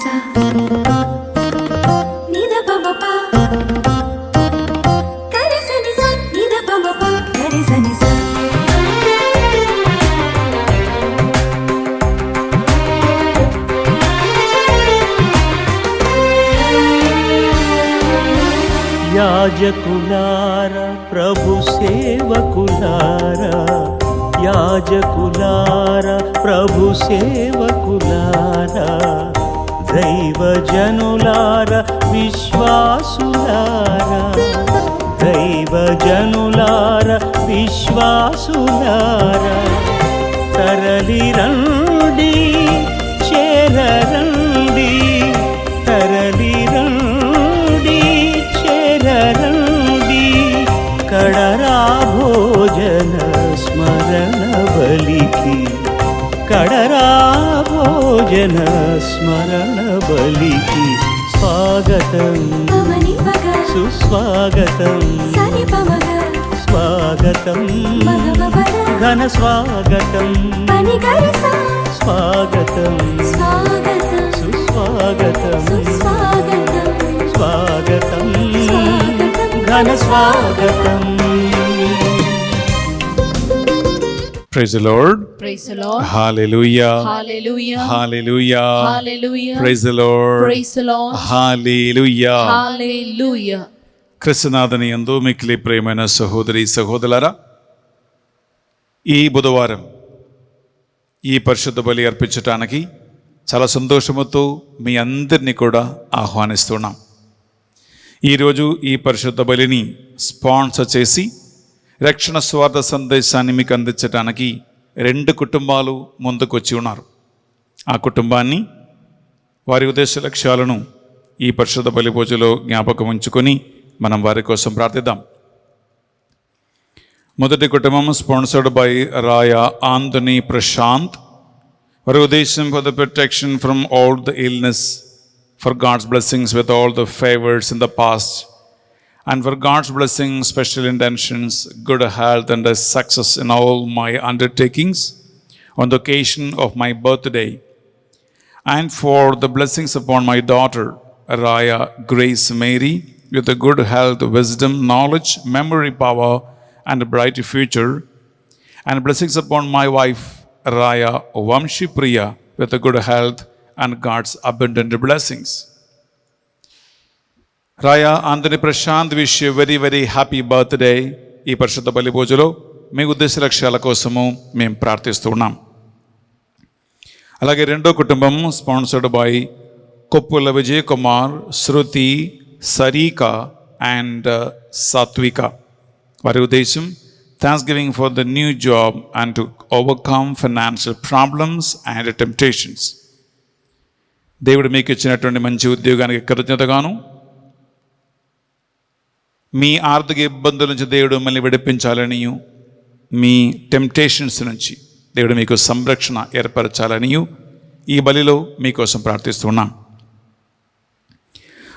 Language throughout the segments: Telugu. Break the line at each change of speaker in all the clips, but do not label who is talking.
sa ni da pa ma pa ga re sa ni sa ni da pa ma pa ga re sa ni sa.
యాజకులారా ప్రభు సేవకులారా, యాజకులారా ప్రభు సేవకులారా, దైవజనులారా విశ్వాసులారా, దైవజనులారా విశ్వాసులారా, తరలిరండి చేరరండి, తరలిరండి చేరరండి, కడరా భోజన స్మరణ బలికి, కడరా భోజన స్మరణ బలికి స్వాగతం సుస్వాగతం స్వాగతం ఘన స్వాగతం స్వాగతం సుస్వాగతం స్వాగతం ఘన స్వాగతం.
Praise the Lord.
Praise the Lord.
Hallelujah.
Hallelujah.
Hallelujah.
Hallelujah.
Praise the Lord.
Praise the Lord.
Hallelujah.
Hallelujah.
క్రిస్తునాథుని యందు మిక్కిలి ప్రియమైన సహోదరి సహోదరులారా, ఈ బుధవారం ఈ పరిశుద్ధ బలి అర్పించటానికి చాలా సంతోషముతో మీ అందరినీ కూడా ఆహ్వానిస్తున్నాం. ఈరోజు ఈ పరిశుద్ధ బలిని స్పాన్సర్ చేసి రక్షణ స్వార్థ సందేశాన్ని మీకు అందించడానికి 2 కుటుంబాలు ముందుకొచ్చి ఉన్నారు. ఆ కుటుంబాన్ని, వారి ఉద్దేశ లక్ష్యాలను ఈ పరిశుద్ధ బలి పూజలో జ్ఞాపకం ఉంచుకొని మనం వారి కోసం ప్రార్థిద్దాం. మొదటి కుటుంబం sponsored by Rai Anthony Prashanth. వారి ఉద్దేశం for the protection from all the illness, for God's blessings with all the favors in the past, and for God's blessings, special intentions, good health and success in all my undertakings on the occasion of my birthday, and for the blessings upon my daughter Raya Grace Mary with a good health, wisdom, knowledge, memory power and a bright future, and blessings upon my wife Raya Vamshi Priya with a good health and God's abundant blessings. Raya Anthony Prashanth wish you very very happy birthday. ఈ పరిశుద్ధ బలి పూజలో మీ ఉద్దేశ లక్ష్యాల కోసము మేము ప్రార్థిస్తూ ఉన్నాం. అలాగే రెండో కుటుంబం sponsored by Koppula Vijay Kumar, Shruti, Sarika and Satvika. వారి ఉద్దేశం thanksgiving for the new job and to overcome financial problems and temptations. దేవుడు మీకు ఇచ్చినటువంటి మంచి ఉద్యోగానికి కృతజ్ఞతగాను, మీ ఆర్థిక ఇబ్బందుల నుంచి దేవుడు మిమ్మల్ని విడిపించాలని, మీ టెంప్టేషన్స్ నుంచి దేవుడు మీకు సంరక్షణ ఏర్పరచాలని ఈ బలిలో మీకోసం ప్రార్థిస్తున్నాం.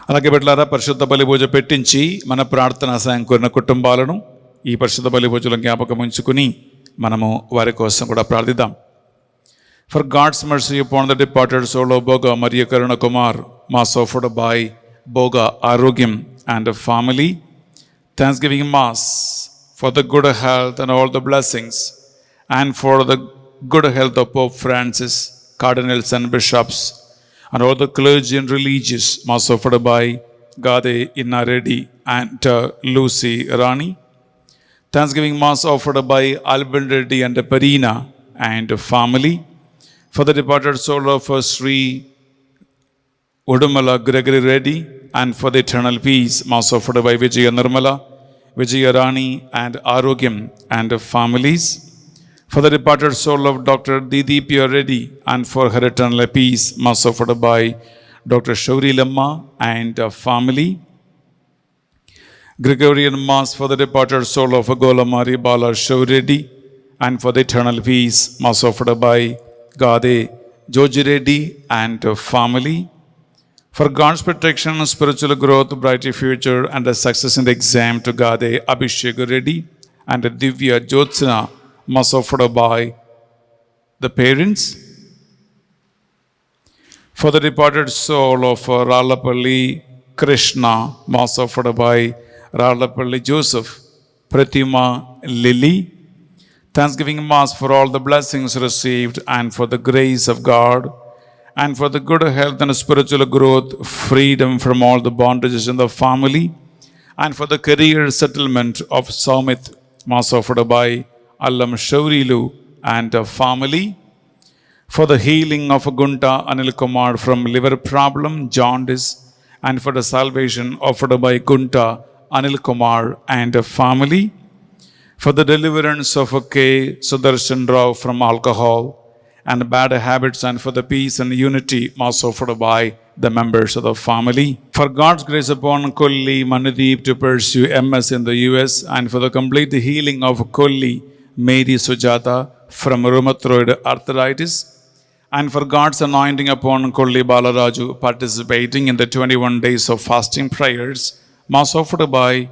అలాగే బిడ్డలారా, పరిశుద్ధ బలి పూజ పెట్టించి మన ప్రార్థన సాయం కోరిన కుటుంబాలను ఈ పరిశుద్ధ బలి పూజలో జ్ఞాపకం ఉంచుకుని మనము వారి కోసం కూడా ప్రార్థిద్దాం. For God's mercy upon the departed soul of Boga Maria Karuna Kumar, Mass offered by Boga Arogyam and a family. Thanksgiving Mass for the good health and all the blessings, and for the good health of Pope Francis, cardinals and bishops, and all the clergy and religious. Mass offered by Gade Inna-Reddy and Lucy Rani. Thanksgiving Mass offered by Alban Reddy and Parina and family. For the departed soul of Sri Udumala Gregory Reddy, and for the eternal peace, Mass offered by Vijaya Nirmala, Vijaya Rani and Arogyam and families. For the departed soul of Dr. Didi Pia Reddy, and for her eternal peace, Mass offered by Dr. Shauri Lamma and family. Gregorian Mass for the departed soul of Golamari Bala Shauri Reddy, and for the eternal peace, Mass offered by Gade Joji Reddy and family. For God's protection, spiritual growth, bright future and a success in the exam to Gade Abhishek Reddy and Divya Jyotsna, Mass offered by the parents. For the departed soul of Ralapalli Krishna, Mass offered by Ralapalli Joseph, Pratima Lily. Thanksgiving Mass for all the blessings received and for the grace of God and for the good health and spiritual growth, freedom from all the bondages in the family, and for the career settlement of Saumit, Mass offered by Allam Shaurilu and a family. For the healing of Gunta Anil Kumar from liver problem, jaundice, and for the salvation offered by Gunta Anil Kumar and a family. For the deliverance of K. Sudarshan Rao from alcohol and bad habits, and for the peace and unity Mass offered by the members of the family. For God's grace upon Kolli Manudeep to pursue MS in the US, and for the complete healing of Kolli Mary Sujata from rheumatoid arthritis, and for God's anointing upon Kolli Balaraju participating in the 21 days of fasting prayers, Mass offered by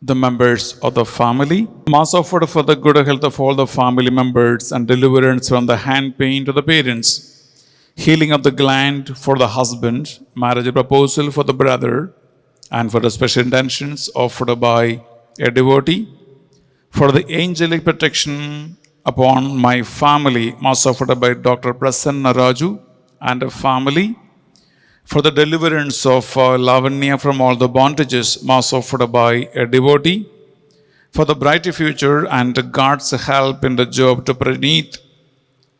the members of the family. Mass offered for the good health of all the family members and deliverance from the hand pain to the parents. Healing of the gland for the husband, marriage proposal for the brother, and for the special intentions offered by a devotee. For the angelic protection upon my family, Mass offered by Dr. Prasanna Raju and a family. For the deliverance of Lavanya from all the bondages, Mass offered by a devotee. For the brighter future and God's help in the job to Praneeth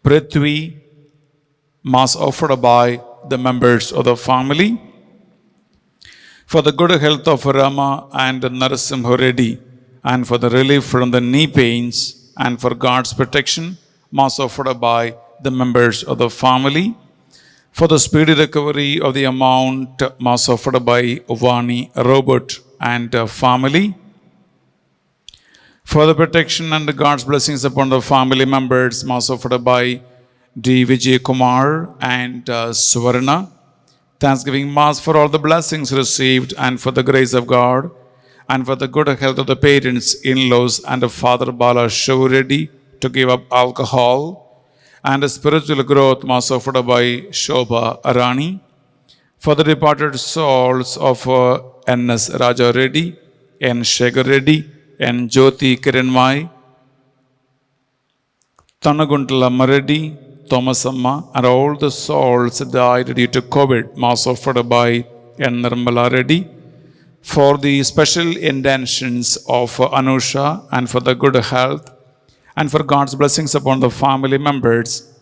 Prithvi, Mass offered by the members of the family. For the good health of Rama and Narasimha Reddy, and for the relief from the knee pains, and for God's protection, Mass offered by the members of the family. For the speedy recovery of the amount, Mass offered by Vani Robert and family. For the protection and God's blessings upon the family members, Mass offered by D. Vijay Kumar and Swarna. Thanksgiving Mass for all the blessings received and for the grace of God and for the good health of the parents, in-laws, and Father Bala Shivreddy to give up alcohol, and spiritual growth, Mass offered by Shobha Arani. For the departed souls of N.S. Raja Reddy, N. Shekhar Reddy, N. Jyoti Kiranmai, Tanaguntala Mareddy, Thomas Amma, and all the souls died due to COVID, Mass offered by N. Nirmala Reddy. For the special intentions of Anusha and for the good health and for God's blessings upon the family members,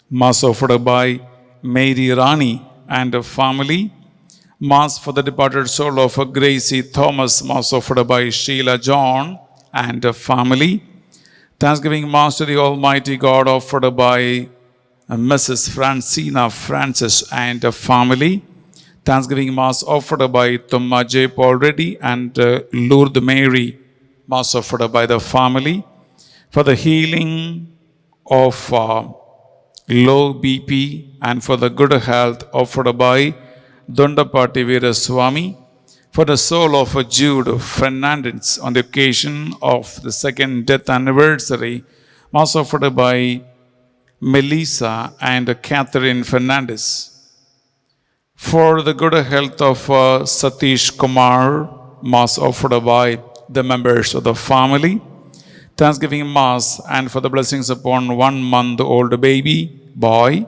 Mass offered by Mary Rani and a family. Mass for the departed soul of Gracie Thomas, Mass offered by Sheila John and a family. Thanksgiving Mass to the Almighty God offered by Mrs. Francina Francis and a family. Thanksgiving Mass offered by Tumma J. Paul Reddy and Lourdes Mary, Mass offered by the family. For the healing of low BP and for the good health offered by Dondapati Veeraswamy. For the soul of Jude Fernandez on the occasion of the second death anniversary, Mass offered by Melissa and Catherine Fernandez. For the good health of Satish Kumar, Mass offered by the members of the family. Thanksgiving Mass and for the blessings upon 1 month old baby boy.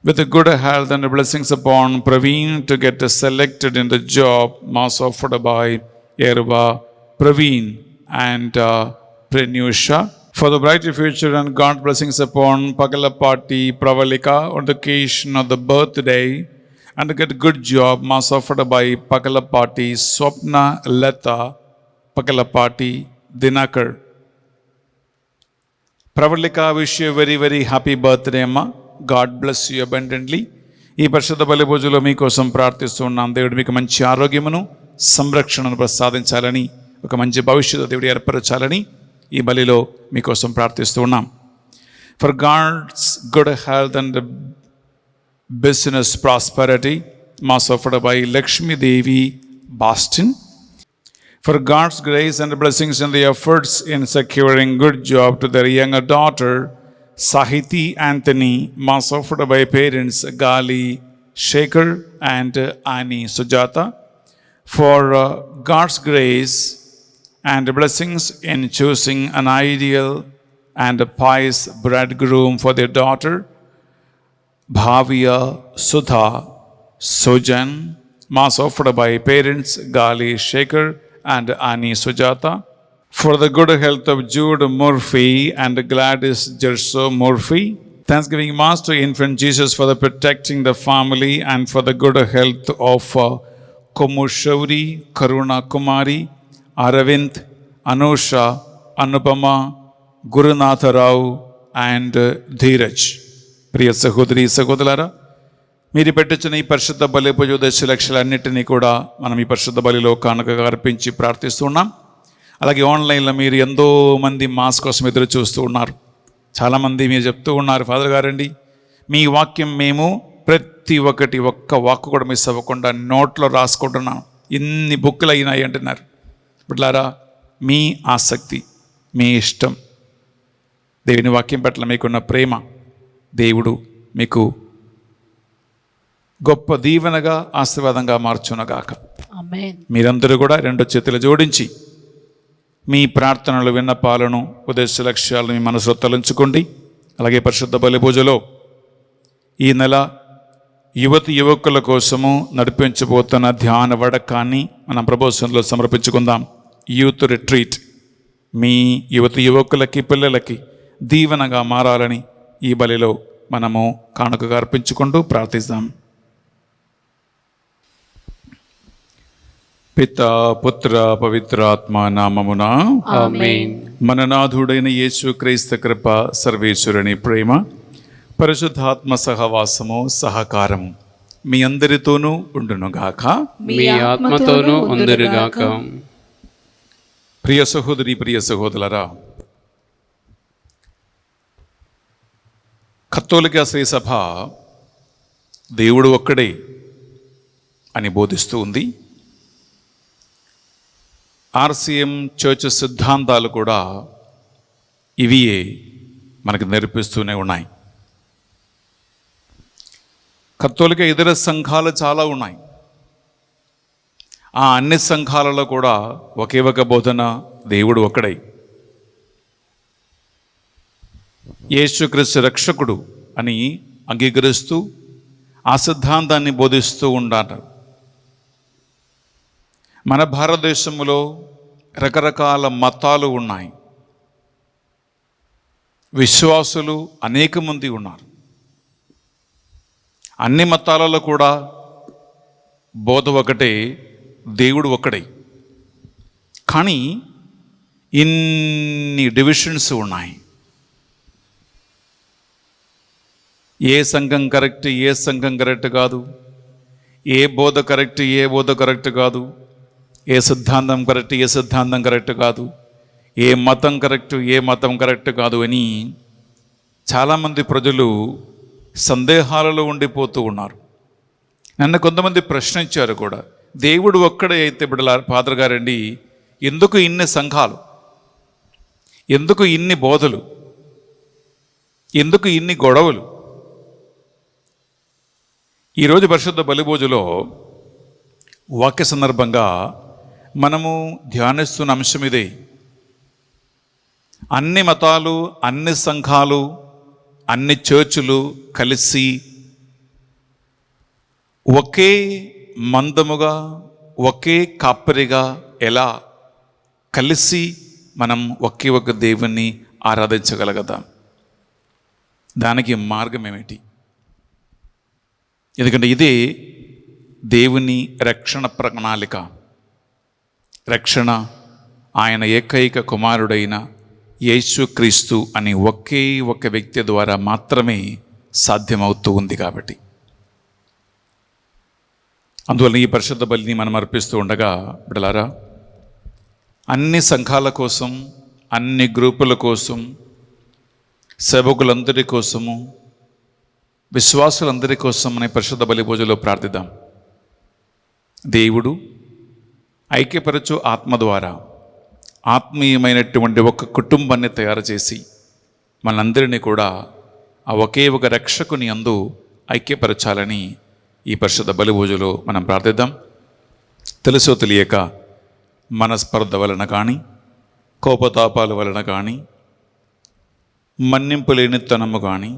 With the good health and the blessings upon Praveen to get selected in the job, Mass offered by Yerva Praveen and Prenusha. For the brighter future and God's blessings upon Pagalapati Pravalika on the occasion of the birthday and to get a good job, Mass offered by Pagalapati Swapna Lata Pagalapati Dinakar. Pravalika, wish you a very, very happy birthday, Amma. God bless you abundantly. ఈ పరిశుద్ధ బలి పూజలో మీకోసం ప్రార్థిస్తున్నాం. దేవుడు మీకు మంచి ఆరోగ్యమును సంరక్షణను ప్రసాదించాలని, ఒక మంచి భవిష్యత్తు దేవుడు ఏర్పరచాలని ఈ బలిలో మీకోసం ప్రార్థిస్తున్నాం. For God's good health and business prosperity, Mass offered by Lakshmi Devi Boston. For God's grace and blessings in the efforts in securing good job to their younger daughter, Sahiti Anthony, mass offered by parents Gali Shekhar and Annie Sujata, for God's grace and blessings in choosing an ideal and a pious bridegroom for their daughter, Bhavya Sudha Sojan, mass offered by parents Gali Shekhar and Annie Sujata, for the good health of Jude Murphy and Gladys Jerso Murphy. Thanksgiving Mass to Infant Jesus for the protecting the family and for the good health of Komushauri, Karuna Kumari, Aravind, Anusha, Anupama, Gurunatha Rao and Dheeraj. ప్రియ సహోదరి సహోదరులారా, మీరు పెట్టించిన ఈ పరిశుద్ధ బలి పూజ దశలక్షలన్నింటినీ కూడా మనం ఈ పరిశుద్ధ బలిలో కానుకగా అర్పించి ప్రార్థిస్తున్నాం. అలాగే ఆన్లైన్లో మీరు ఎంతో మంది మాస్ కోసం ఎదురు చూస్తూ ఉన్నారు. చాలామంది మీరు చెప్తూ ఉన్నారు, ఫాదర్ గారండి మీ వాక్యం మేము ప్రతి ఒక్క వాక్కు కూడా మిస్ అవ్వకుండా నోట్లో రాసుకుంటున్నాం, ఇన్ని బుక్కులు అయినాయి అంటున్నారు. బిడ్డలారా, మీ ఆసక్తి, మీ ఇష్టం, దేవుని వాక్యం పట్ల మీకున్న ప్రేమ దేవుడు మీకు గొప్ప దీవెనగా ఆశీర్వాదంగా మార్చునగాక.
ఆమేన్.
మీరందరూ కూడా రెండు చేతులు జోడించి మీ ప్రార్థనలు, విన్నపాలను, ఉద్దేశ లక్ష్యాలను మీ మనసులో తలంచుకోండి. అలాగే పరిశుద్ధ బలి పూజలో ఈ నెల యువకుల కోసము నడిపించబోతున్న ధ్యాన వడకాన్ని మనం ప్రభుత్వంలో సమర్పించుకుందాం. యూత్ రిట్రీట్ మీ యువకులకి, పిల్లలకి దీవెనగా మారాలని ఈ బలిలో మనము కానుకగా అర్పించుకుంటూ ప్రార్థిస్తాం. పితా పుత్ర పవిత్రాత్మ నామమున
ఆమేన్.
మన నాథుడైన యేసు క్రీస్తు కృప, సర్వేశ్వరుని ప్రేమ, పరిశుద్ధాత్మ సహవాసము, సహకారము మీ అందరితోనూ ఉండునుగాక.
మీ ఆత్మతోనూ ఉండునుగాక.
ప్రియ సహోదరి, ప్రియ సహోదరులారా, కథోలిక శ్రీ సభ దేవుడు ఒక్కడే అని బోధిస్తూ ఉంది. ఆర్సిఎం చర్చ్ సిద్ధాంతాలు కూడా ఇవియే మనకు నేర్పిస్తూనే ఉన్నాయి. కథోలిక ఇతర సంఘాలు చాలా ఉన్నాయి. ఆ అన్ని సంఘాలలో కూడా ఒకే ఒక బోధన, దేవుడు ఒక్కడై, యేసుక్రీస్తు రక్షకుడు అని అంగీకరిస్తూ ఆ సిద్ధాంతాన్ని బోధిస్తూ ఉంటారు. మన భారతదేశంలో రకరకాల మతాలు ఉన్నాయి, విశ్వాసులు అనేక మంది ఉన్నారు. అన్ని మతాలలో కూడా బోధ ఒకటే, దేవుడు ఒక్కడే. కానీ ఇన్ని డివిజన్స్ ఉన్నాయి. ఏ సంఘం కరెక్ట్, ఏ సంఘం కరెక్ట్ కాదు, ఏ బోధ కరెక్ట్, ఏ బోధ కరెక్ట్ కాదు, ఏ సిద్ధాంతం కరెక్ట్, ఏ సిద్ధాంతం కరెక్ట్ కాదు, ఏ మతం కరెక్ట్, ఏ మతం కరెక్ట్ కాదు అని చాలామంది ప్రజలు సందేహాలలో ఉండిపోతూ ఉన్నారు. నన్ను కొంతమంది ప్రశ్నించారు కూడా, దేవుడు ఒక్కడే అయితే బిడ్డల ఫాదర్ గారండి ఎందుకు ఇన్ని సంఘాలు, ఎందుకు ఇన్ని బోధలు, ఎందుకు ఇన్ని గొడవలు? ఈరోజు పరిశుద్ధ బలిభోజులో వాక్య సందర్భంగా మనము ధ్యానిస్తున్న అంశం ఇదే. అన్ని మతాలు, అన్ని సంఘాలు, అన్ని చర్చులు కలిసి ఒకే మందముగా, ఒకే కాపరిగా ఎలా కలిసి మనం ఒకే ఒక దేవుణ్ణి ఆరాధించగలగదాం? దానికి మార్గం ఏమిటి? ఎందుకంటే ఇదే దేవుని రక్షణ ప్రణాళిక. రక్షణ ఆయన ఏకైక కుమారుడైన యేసుక్రీస్తు అని ఒకే ఒక వ్యక్తి ద్వారా మాత్రమే సాధ్యమవుతూ ఉంది. కాబట్టి అందువల్ల ఈ పరిశుద్ధ బలిని మనం అర్పిస్తూ ఉండగా బిడ్డలారా, అన్ని సంఘాల కోసం, అన్ని గ్రూపుల కోసం, సేవకులందరి కోసము, విశ్వాసులందరి కోసం మన పరిశుద్ధ బలి పూజలో ప్రార్థిద్దాం. దేవుడు ఐక్యపరచు ఆత్మ ద్వారా ఆత్మీయమైనటువంటి ఒక కుటుంబాన్ని తయారు చేసి మనందరినీ కూడా ఆ ఒకే ఒక రక్షకుని యందు ఐక్యపరచాలని ఈ పరిశుద్ధ బలిభోజులో మనం ప్రార్థిద్దాం. తెలుసో తెలియక మనస్పర్ధ వలన కానీ, కోపతాపాల వలన కానీ, మన్నింపు లేనితనము కానీ,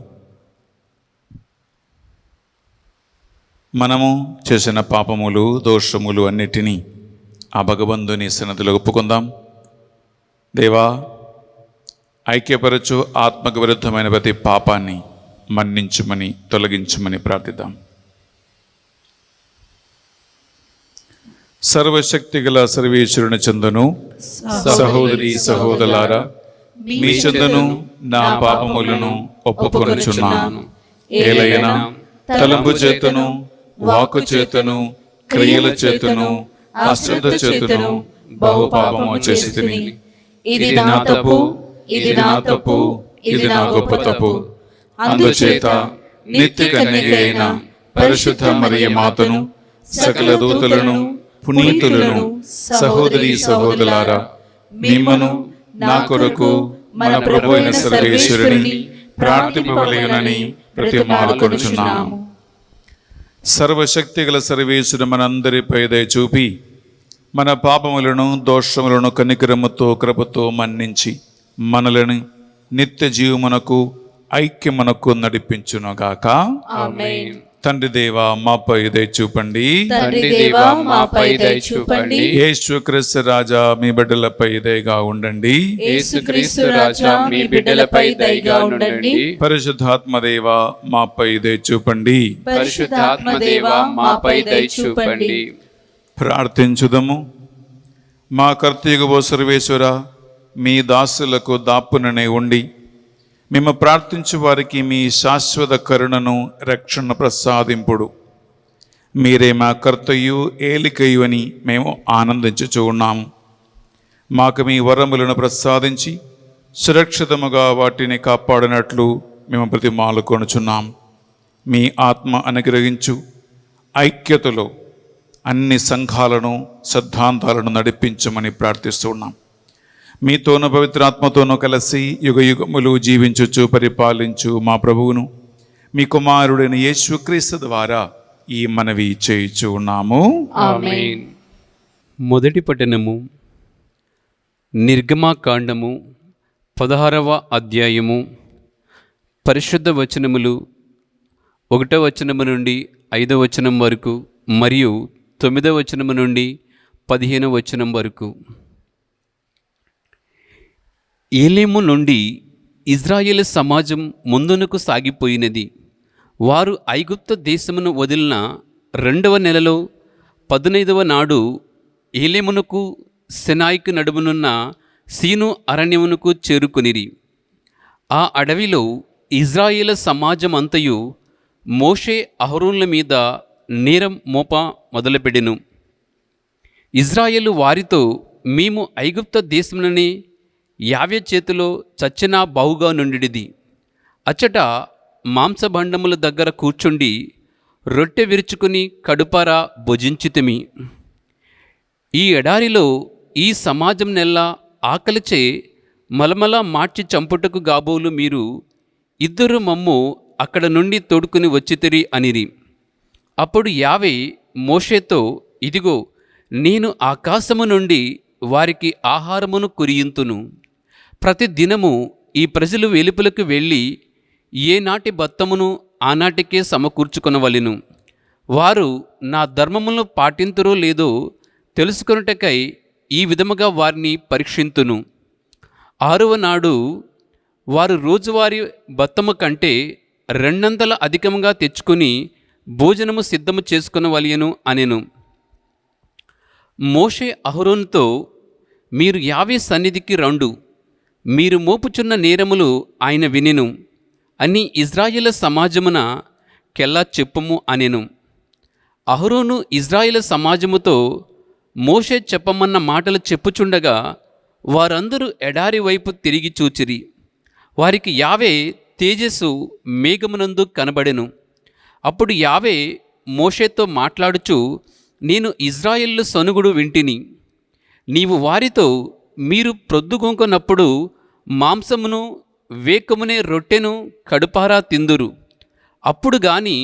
మనము చేసిన పాపములు దోషములు అన్నిటినీ ఆ భగవంతుని సన్నిధిలో ఒప్పుకుందాం. దేవా, ఐక్యపరచు ఆత్మకు విరుద్ధమైన ప్రతి పాపాన్ని మన్నించుమని తొలగించుమని ప్రార్థిద్దాం. సర్వశక్తి గల సర్వేశ్వరుని చందును సహోదరి సహోదరులారా, మీ చందును నా పాపములను ఒప్పుకొనుచున్నాను. ఏలైనా తలంపు చేతను, వాక్కు చేతను, క్రియల చేతను, అశ్రద్ధ చేతను బహు పాపము చేసి తిని. ఇది నా తప్పు, ఇది నా తప్పు, ఇది నా గొప్ప తప్పు. అందుచేత నిత్య కన్యక అయిన పరిశుద్ధ మరియ మాతను, సకల దూతలను, పునీతులను, సహోదరి సహోదరులారా, మిమ్మను నా కొరకు మన ప్రభు అయిన సర్వేశ్వరుని ప్రార్థింపవలెనని ప్రతిమాలు కొనుచున్నాము. సర్వశక్తి గల సర్వేశ్వరుడు మనందరిపై దయ చూపి మన పాపములను దోషములను కనికరముతో కృపతో మన్నించి మనలను నిత్య జీవమునకు ఐక్యమునకు నడిపించునుగాక.
ఆమేన్.
తండ్రి దేవా, మాపై దయ చూపండి.
తండ్రి దేవా, మాపై దయ చూపండి.
యేసుక్రీస్తు రాజా, మీ బిడ్డలపై దయగా ఉండండి.
యేసుక్రీస్తు రాజా, మీ బిడ్డలపై దయగా ఉండండి.
పరిశుద్ధాత్మ దేవా, మాపై దయ చూపండి.
పరిశుద్ధాత్మ దేవా, మాపై దయ చూపండి.
ప్రార్థించుదము. మా కర్తయ్యగు సర్వేశ్వర, మీ దాసులకు దాపుననే ఉండి మేము ప్రార్థించు వారికి మీ శాశ్వత కరుణను, రక్షణ ప్రసాదింపుడు. మీరే మా కర్తయు ఏలికయు అని మేము ఆనందించుచూ ఉన్నాము. మాకు మీ వరములను ప్రసాదించి సురక్షితముగా వాటిని కాపాడినట్లు మేము ప్రతిమాలు కొనుచున్నాం. మీ ఆత్మ అనుగ్రహించు ఐక్యతలో అన్ని సంఘాలను, సిద్ధాంతాలను నడిపించమని ప్రార్థిస్తున్నాం. మీతోనూ పవిత్రాత్మతోనూ కలిసి యుగ యుగములు జీవించుచు పరిపాలించు మా ప్రభువును, మీ కుమారుడైన యేసుక్రీస్తు ద్వారా ఈ మనవి చేయుచు ఉన్నాము.
ఆమేన్. మొదటి పఠనము నిర్గమాకాండము 16వ అధ్యాయము. పరిశుద్ధ వచనములు 1వ వచనము నుండి 5వ వచనం వరకు మరియు 9వ వచనము నుండి 15వ వచనం వరకు. ఏలేము నుండి ఇజ్రాయేలు సమాజం ముందునకు సాగిపోయినది. వారు ఐగుప్తు దేశమును వదిలిన 2వ నెలలో 15వ నాడు ఏలేమునకు సెనాయికు నడుమునున్న సీను అరణ్యమునకు చేరుకొనిరి. ఆ అడవిలో ఇజ్రాయేలు సమాజమంతయు మోషే అహరోనుల మీద నేరం మోప మొదలుపెడెను. ఇజ్రాయేలు వారితో, మేము ఐగుప్తు దేశముననే యావే చేతిలో చచ్చిన బావుగా నుండిది. అచ్చట మాంసభండముల దగ్గర కూర్చుండి రొట్టె విరుచుకుని కడుపారా భుజించితిమి. ఈ ఎడారిలో ఈ సమాజం నెల్లా ఆకలిచే మలమల మార్చి చంపుటకు గాబోలు మీరు ఇద్దరు మమ్ము అక్కడ నుండి తోడుకుని వచ్చితిరి అనిరి. అప్పుడు యావే మోషేతో, ఇదిగో, నేను ఆకాశము నుండి వారికి ఆహారమును కురియింతును. ప్రతి దినము ఈ ప్రజలు వెలుపలకు వెళ్ళి ఏనాటి బత్తమును ఆనాటికే సమకూర్చుకొనవలెను. వారు నా ధర్మములను పాటింతురో లేదో తెలుసుకొనుటకై ఈ విధముగా వారిని పరీక్షింతును. 6వ నాడు వారు రోజువారీ బత్తము కంటే 200 అధికముగా తెచ్చుకొని భోజనము సిద్ధము చేసుకొనవలెను అనెను. మోషే అహరోనుతో, మీరు యావే సన్నిధికి రండు, మీరు మోపుచున్న నేరములు ఆయన వినెను అని ఇజ్రాయేలు సమాజమున కెల్లా చెప్పుము అనెను. అహరోను ఇజ్రాయేలు సమాజముతో మోషే చెప్పమన్న మాటలు చెప్పుచుండగా వారందరూ ఎడారి వైపు తిరిగి చూచిరి. వారికి యావే తేజస్సు మేఘమునందు కనబడెను. అప్పుడు యావే మోషేతో మాట్లాడుచు, నేను ఇజ్రాయేలు సనుగుడు వింటిని. నీవు వారితో, మీరు ప్రొద్దుగొంకొనప్పుడు మాంసమును వేకమునే రొట్టెను కడుపారా తిందురు. అప్పుడు గాని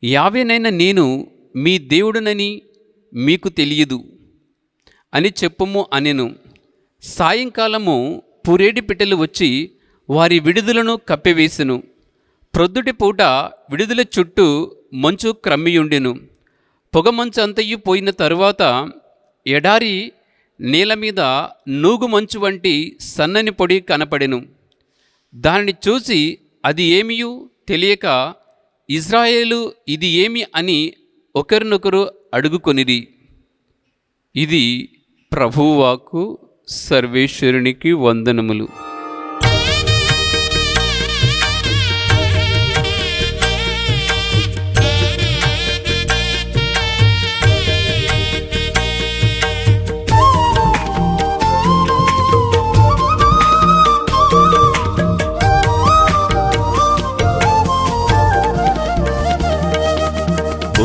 యావేనైనా నేను మీ దేవుడనని మీకు తెలియదు అని చెప్పుము అనెను. సాయంకాలము పూరేడి పిట్టలు వచ్చి వారి విడుదలను కప్పివేసెను. ప్రొద్దుటి పూట విడుదల చుట్టూ మంచు క్రమ్మియుండెను. పొగమంచు అంతయు పోయిన తరువాత ఎడారి నేల మీద నూగు మంచు వంటి సన్నని పొడి కనపడెను. దానిని చూసి అది ఏమియూ తెలియక ఇజ్రాయేలు ఇది ఏమి అని ఒకరినొకరు అడుగుకొనిరి. ఇది ప్రభువాకు. సర్వేశ్వరునికి వందనములు.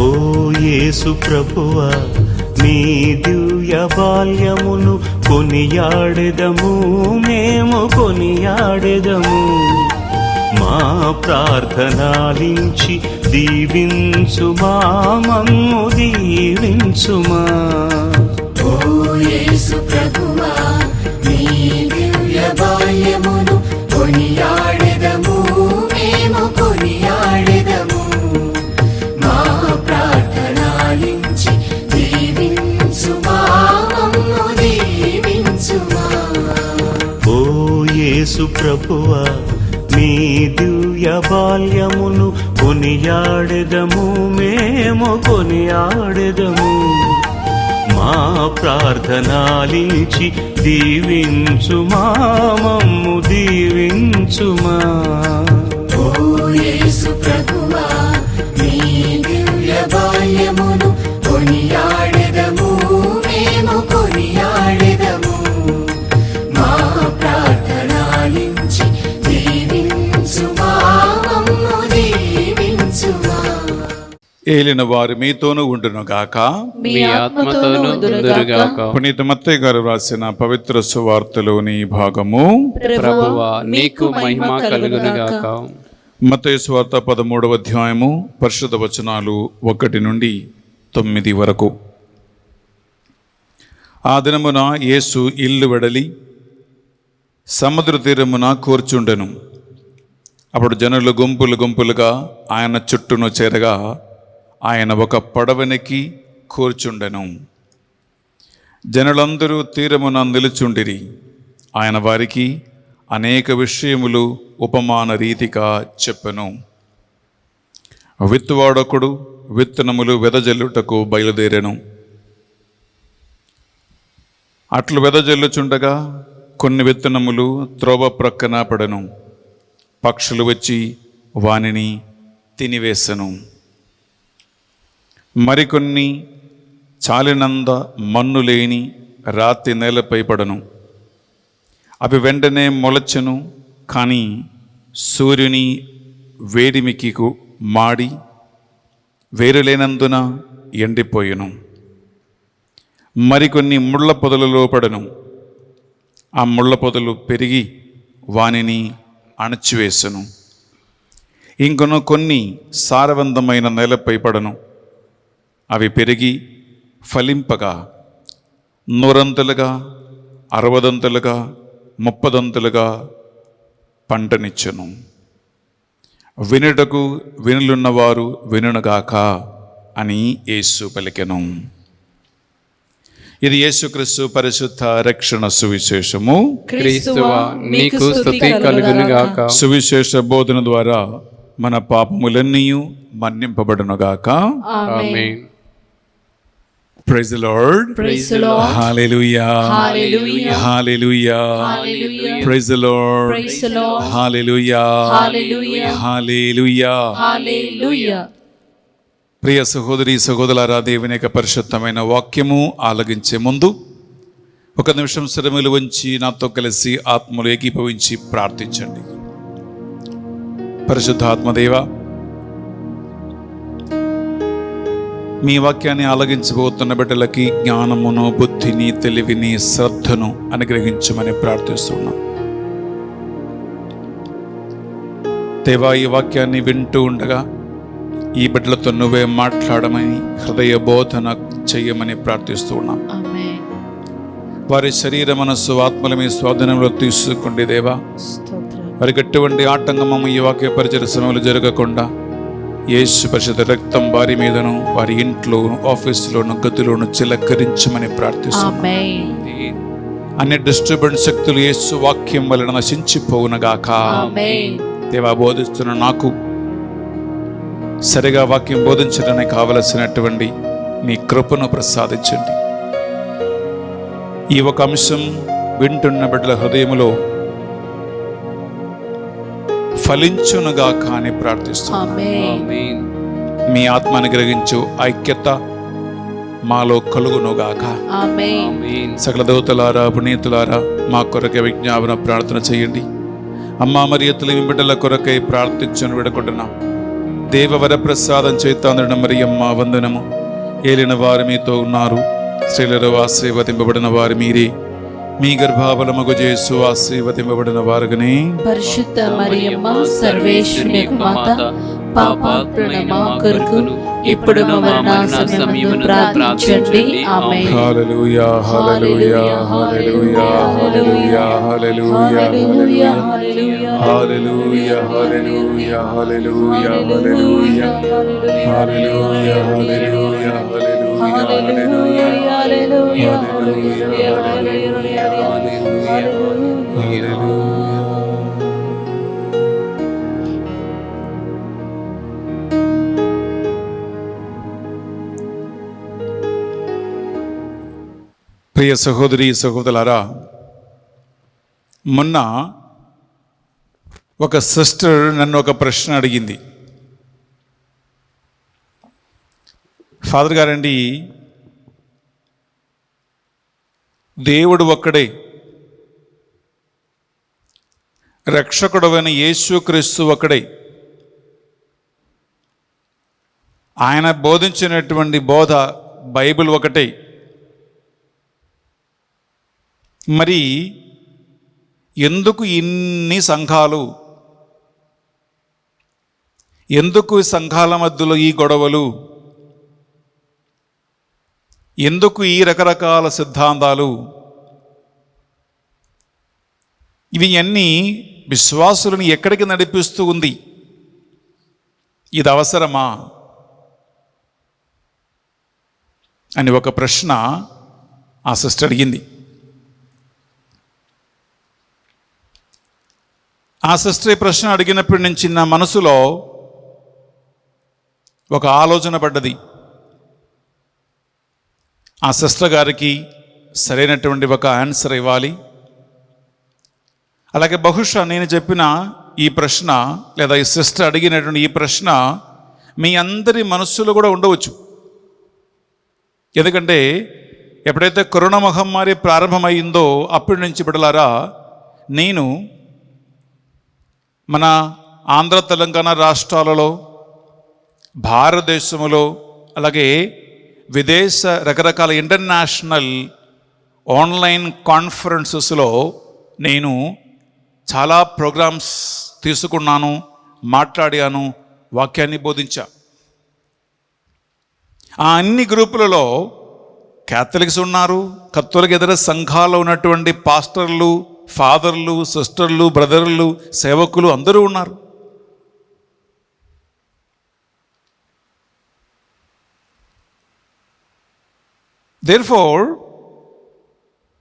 ఓ యేసు ప్రభువా, నీ దివ్య బాల్యమును కొనియాడెదము, మేము కొనియాడెదము. మా ప్రార్థనాలించి దీవించుమా, మమ్ము దీవించుమా.
ఓ యేసు ప్రభువా, నీ దివ్య బాల్యమును కొనియాడెదము, మేము కొనియాడెదము. మా ప్రార్థనాలించి దీవించుమా, మమ్ము దీవించుమా.
ఓ యేసు ప్రభువా, నీ దివ్య బాల్యమును కొనియాడెదము, మేము కొనియాడెదము. మా ప్రార్థనాలించి దీవించుమా, మమ్ము దీవించుమా.
ఓ యేసు ప్రభువా, నీ దివ్య బాల్యమును కొనియాడెదము, మేము కొనియాడెదము. మా ప్రార్థనాలించి దీవించుమా, మమ్ము దీవించుమా.
ఏలిన వారు మీతోనూ ఉండునుగాక.
మీ ఆత్మతోనూ ఉందురుగాక.
పునీత మత్తయి గారు రాసిన పవిత్ర సువార్తలోని భాగము.
ప్రభువా, నీకు మహిమ కలుగునుగాక.
మత్తయి సువార్త 13వ అధ్యాయము పరిశుద్ధ వచనాలు 1 నుండి 9 వరకు. ఆ దినమున యేసు ఇల్లు వెడలి సముద్ర తీరమున కూర్చుండెను. అప్పుడు జనులు గుంపులు గుంపులుగా ఆయన చుట్టూను చేరగా ఆయన ఒక పడవనికి కూర్చుండెను. జనులందరూ తీరమున నిలుచుండిరి. ఆయన వారికి అనేక విషయములు ఉపమాన రీతిగా చెప్పెను. విత్తువాడొకడు విత్తనములు వెదజల్లుటకు బయలుదేరెను. అట్లు వెదజల్లుచుండగా కొన్ని విత్తనములు త్రోవ ప్రక్కన పడెను. పక్షులు వచ్చి వానిని తినివేసెను. మరికొన్ని చాలినంద మన్ను లేని రాతి నేలపై పడను. అవి వెంటనే మొలచెను, కానీ సూర్యుని వేడిమికి మాడి వేరులేనందున ఎండిపోయెను. మరికొన్ని ముళ్ళ పొదలలో పడను. ఆ ముళ్ళ పొదలు పెరిగి వానిని అణచివేసెను. ఇంకొను కొన్ని సారవంతమైన నేలపై పడను. అవి పెరిగి ఫలింపగా 100 60 30 పంటనిచ్చెను. వినుటకు వినులున్నవారు వినుగాక అని యేసు పలికెను. ఇది యేసుక్రీస్తు పరిశుద్ధ రక్షణ సువిశేషము.
క్రీస్తువా, నీకు స్తుతి కలుగునుగాక.
సువిశేష బోధన ద్వారా మన పాపములన్నీ మన్నింపబడునుగాక.
ఆమేన్.
Praise the Lord.
Praise the Lord.
Hallelujah.
Hallelujah.
Hallelujah.
Hallelujah.
Praise the Lord.
Praise the Lord.
Hallelujah.
Hallelujah.
Hallelujah.
Hallelujah.
ప్రియ సహోదరి సహోదరులారా, దేవుని యొక్క పరిశుద్ధమైన వాక్యము ఆలగించే ముందు 1 నిమిషం శిరములు వంచి నాతో కలిసి ఆత్మలు ఏకీభవించి ప్రార్థించండి. పరిశుద్ధ ఆత్మదేవ, మీ వాక్యాన్ని ఆలగించబోతున్న బిడ్డలకి జ్ఞానమును, బుద్ధిని, తెలివిని, శ్రద్ధను అనుగ్రహించమని ప్రార్థిస్తున్నాం. దేవా, ఈ వాక్యాన్ని వింటూ ఉండగా ఈ బిడ్డలతో నువ్వే మాట్లాడమని, హృదయ బోధన చెయ్యమని ప్రార్థిస్తూ ఉన్నాం.
ఆమేన్.
వారి శరీర మనస్సు ఆత్మల మీ స్వాధీనంలో తీసుకోండి దేవా.
స్తోత్రం.
వారికి ఎటువంటి ఆటంకము ఈ వాక్య పరిచయ సమయంలో జరగకుండా యేసు పరిశుద్ధ రక్తం వారి మీదను, వారి ఇంట్లోను, ఆఫీసులోను, గదిలోను చిలకరించమని ప్రార్థిస్తున్నాం.
ఆమేన్.
అన్ని డిస్టర్బెన్స్ శక్తులు యేసు వాక్యం వలన నశించిపోవునగాక.
ఆమేన్.
దేవా, బోధిస్తున్న నాకు సరిగా వాక్యం బోధించడానికి కావలసినటువంటి నీ కృపను ప్రసాదించండి. ఈ ఒక అంశం వింటున్న బిడ్డల హృదయములో ఫలించునుగాక అని ప్రార్థిస్తున్నాను.
ఆమేన్.
మీ ఆత్మని గ్రహించు ఐక్యత మాలో కలుగునుగాక.
ఆమేన్.
సకల దేవతలారా, పునీతులారా, మా కొరకై విజ్ఞాపన ప్రార్థన చేయండి. అమ్మా మరియతలు మీ బిడ్డల కొరకై ప్రార్థించను విడకుంటున్నాం. దేవ వరప్రసాదం చైతాంద్రుడ మరియమ్మ వందనము. ఏలిన వారు మీతో ఉన్నారు, స్త్రీలలో ఆశీర్వదింపబడిన వారు మీరే. మీ గర్భఫలమగు యేసు ఆశీర్వదింపబడిన వారుగానే.
పరిశుద్ధ మరియమ్మ సర్వేశ్వరుని యొక్క మాత, పాపాత్ములైన మా కొరకు ఇప్పుడు మా మరణ సమయమున ప్రార్థించండి. ఆమేన్.
హల్లెలూయా, hallelujah, hallelujah, hallelujah, hallelujah, hallelujah, hallelujah, hallelujah, hallelujah, hallelujah, hallelujah, హల్లెలూయా, ప్రియ సహోదరి సహోదరులారా, మొన్న ఒక సిస్టర్ నన్ను ఒక ప్రశ్న అడిగింది. ఫాదర్ గారండి, దేవుడు ఒక్కడే, రక్షకుడైన యేసుక్రీస్తు ఒక్కడే, ఆయన బోధించినటువంటి బోధ బైబిల్ ఒకటే, మరి ఎందుకు ఇన్ని సంఘాలు, ఎందుకు ఈ సంఘాల మధ్యలో ఈ గొడవలు, ఎందుకు ఈ రకరకాల సిద్ధాంతాలు, ఇవి అన్నీ విశ్వాసులను ఎక్కడికి నడిపిస్తూ ఉంది? ఇది అవసరమా అని ఒక ప్రశ్న ఆ సిస్టర్ అడిగింది. ఆ సిస్టర్ ఈ ప్రశ్న అడిగినప్పటి నుంచి నా మనసులో ఒక ఆలోచన పడ్డది. ఆ సిస్టర్ గారికి సరైనటువంటి ఒక ఆన్సర్ ఇవ్వాలి. అలాగే బహుశా నేను చెప్పిన ఈ ప్రశ్న లేదా ఈ సిస్టర్ అడిగినటువంటి ఈ ప్రశ్న మీ అందరి మనస్సులో కూడా ఉండవచ్చు. ఎందుకంటే ఎప్పుడైతే కరోనా మహమ్మారి ప్రారంభమైందో అప్పటి నుంచి బిడ్డలారా, నేను మన ఆంధ్ర తెలంగాణ రాష్ట్రాలలో, భారతదేశంలో, అలాగే విదేశ రకరకాల ఇంటర్నేషనల్ ఆన్లైన్ కాన్ఫరెన్సెస్లో నేను చాలా ప్రోగ్రామ్స్ తీసుకున్నాను, మాట్లాడాను, వాక్యాన్ని బోధించా. ఆ అన్ని గ్రూపులలో క్యాథలిక్స్ ఉన్నారు, కత్తోలిక ఇతర సంఘాల్లో ఉన్నటువంటి పాస్టర్లు, ఫాదర్లు, సిస్టర్లు, బ్రదర్లు, సేవకులు అందరూ ఉన్నారు. దేర్ఫోర్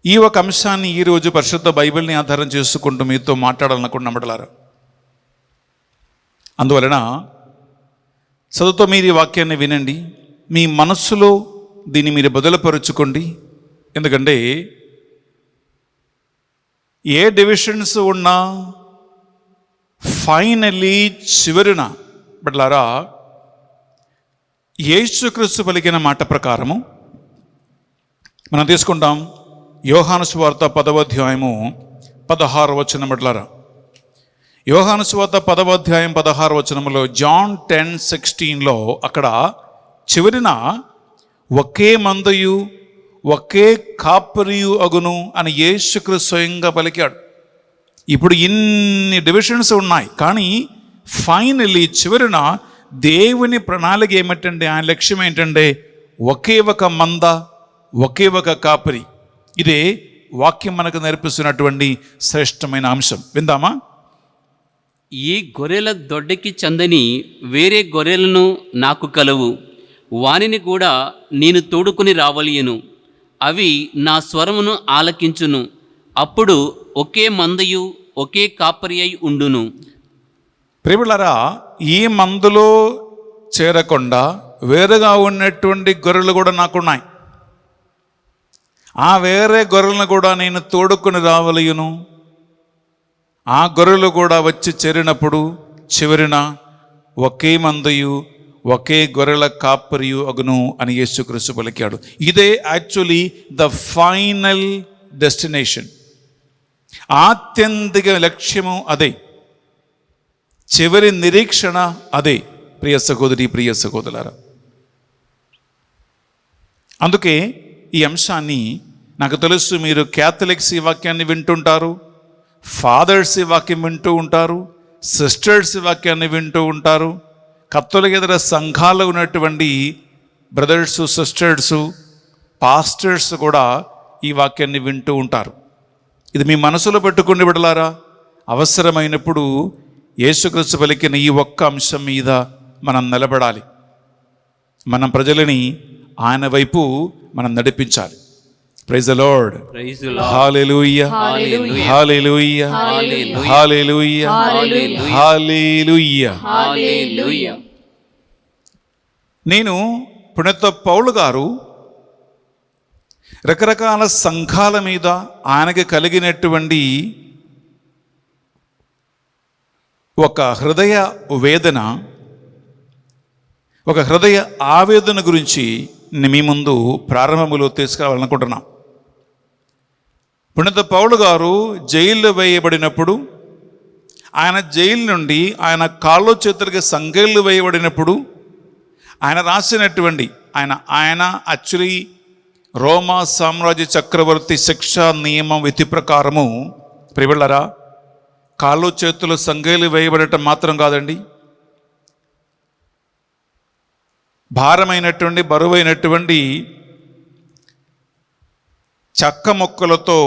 ఈ ఒక అంశాన్ని ఈరోజు పరిశుద్ధ బైబిల్ని ఆధారం చేసుకుంటూ మీతో మాట్లాడాలనుకుంటున్న బిడ్డలారా, అందువలన చదువుతో మీరు ఈ వాక్యాన్ని వినండి, మీ మనస్సులో దీన్ని మీరు బదులుపరుచుకోండి. ఎందుకంటే ఏ డివిజన్స్ ఉన్నా ఫైనల్లీ చివరిన బిడ్డలారా యేసుక్రీస్తు పలికిన మాట ప్రకారము మనం తీసుకుంటాం. యోహాను సువార్త 10వ అధ్యాయము 16వ వచనం బిడ్డలారా, యోహాను సువార్త 10వ అధ్యాయం 16వ వచనములో జాన్ 10:16లో అక్కడ చివరిన ఒకే మందయు ఒకే కాపరియు అగును అని యేసుక్రీస్తు స్వయంగా పలికాడు. ఇప్పుడు ఇన్ని డివిజన్స్ ఉన్నాయి, కానీ ఫైనలీ చివరిన దేవుని ప్రణాళిక ఏమిటంటే, ఆయన లక్ష్యం ఏంటంటే ఒకే ఒక మంద, ఒకే ఒక కాపరి. ఇదే వాక్యం మనకు నేర్పిస్తున్నటువంటి శ్రేష్టమైన అంశం. విందామా?
ఈ గొర్రెల దొడ్డకి చందని వేరే గొర్రెలను నాకు కలవు, వానిని కూడా నేను తోడుకుని రావలియను. అవి నా స్వరమును ఆలకించును. అప్పుడు ఒకే మందయు ఒకే కాపరి అయి ఉండును.
ప్రియులారా, ఈ మందులో చేరకుండా వేరుగా ఉన్నటువంటి గొర్రెలు కూడా నాకున్నాయి. ఆ వేరే గొర్రెలను కూడా నేను తోడుకుని రావలియును. ఆ గొర్రెలు కూడా వచ్చి చేరినప్పుడు చివరిన ఒకే మందయు ఒకే గొర్రెల కాపరియు అగును అని యేసుక్రీస్తు పలికాడు. ఇదే యాక్చువల్లీ ద ఫైనల్ డెస్టినేషన్. ఆత్యంతిక లక్ష్యము అదే, చివరి నిరీక్షణ అదే. ప్రియ సహోదరి, ప్రియ సహోదరులారా, అందుకే ఈ అంశాన్ని, నాకు తెలుసు మీరు క్యాథలిక్స్ ఈ వాక్యాన్ని వింటుంటారు, ఫాదర్స్ ఈ వాక్యం వింటూ ఉంటారు, సిస్టర్స్ ఈ వాక్యాన్ని వింటూ ఉంటారు, కత్తోలికేతర సంఘాలు ఉన్నటువంటి బ్రదర్సు, సిస్టర్సు, పాస్టర్స్ కూడా ఈ వాక్యాన్ని వింటూ ఉంటారు. ఇది మీ మనసులో పెట్టుకుని బిడ్డలారా, అవసరమైనప్పుడు యేసుక్రీస్తు పలికిన ఈ ఒక్క అంశం మీద మనం నిలబడాలి. మన ప్రజలని ఆయన వైపు మనం నడిపించాలి. Praise the Lord.
Praise the Lord.
Hallelujah,
hallelujah,
hallelujah,
hallelujah,
hallelujah, hallelujah.
Hallelujah.
నేను పునీత పౌలు గారు రకరకాల సంఘాల మీద ఆయనకి కలిగినటువంటి ఒక హృదయ వేదన, ఒక హృదయ ఆవేదన గురించి మీ ముందు ప్రారంభములో తీసుకురావాలనుకుంటున్నాం. పునీత పౌలు గారు జైల్లో వేయబడినప్పుడు, ఆయన జైలు నుండి ఆయన కాళ్ళు చేతులకి సంకెళ్ళు వేయబడినప్పుడు ఆయన రాసినటువంటి ఆయన యాక్చువల్లీ రోమా సామ్రాజ్య చక్రవర్తి శిక్షా నియమం విధి ప్రకారము ప్రియులారా, కాళ్ళు చేతులు సంకెళ్ళు వేయబడటం మాత్రం కాదండి, భారమైనటువంటి బరువైనటువంటి చెక్క మొక్కలతో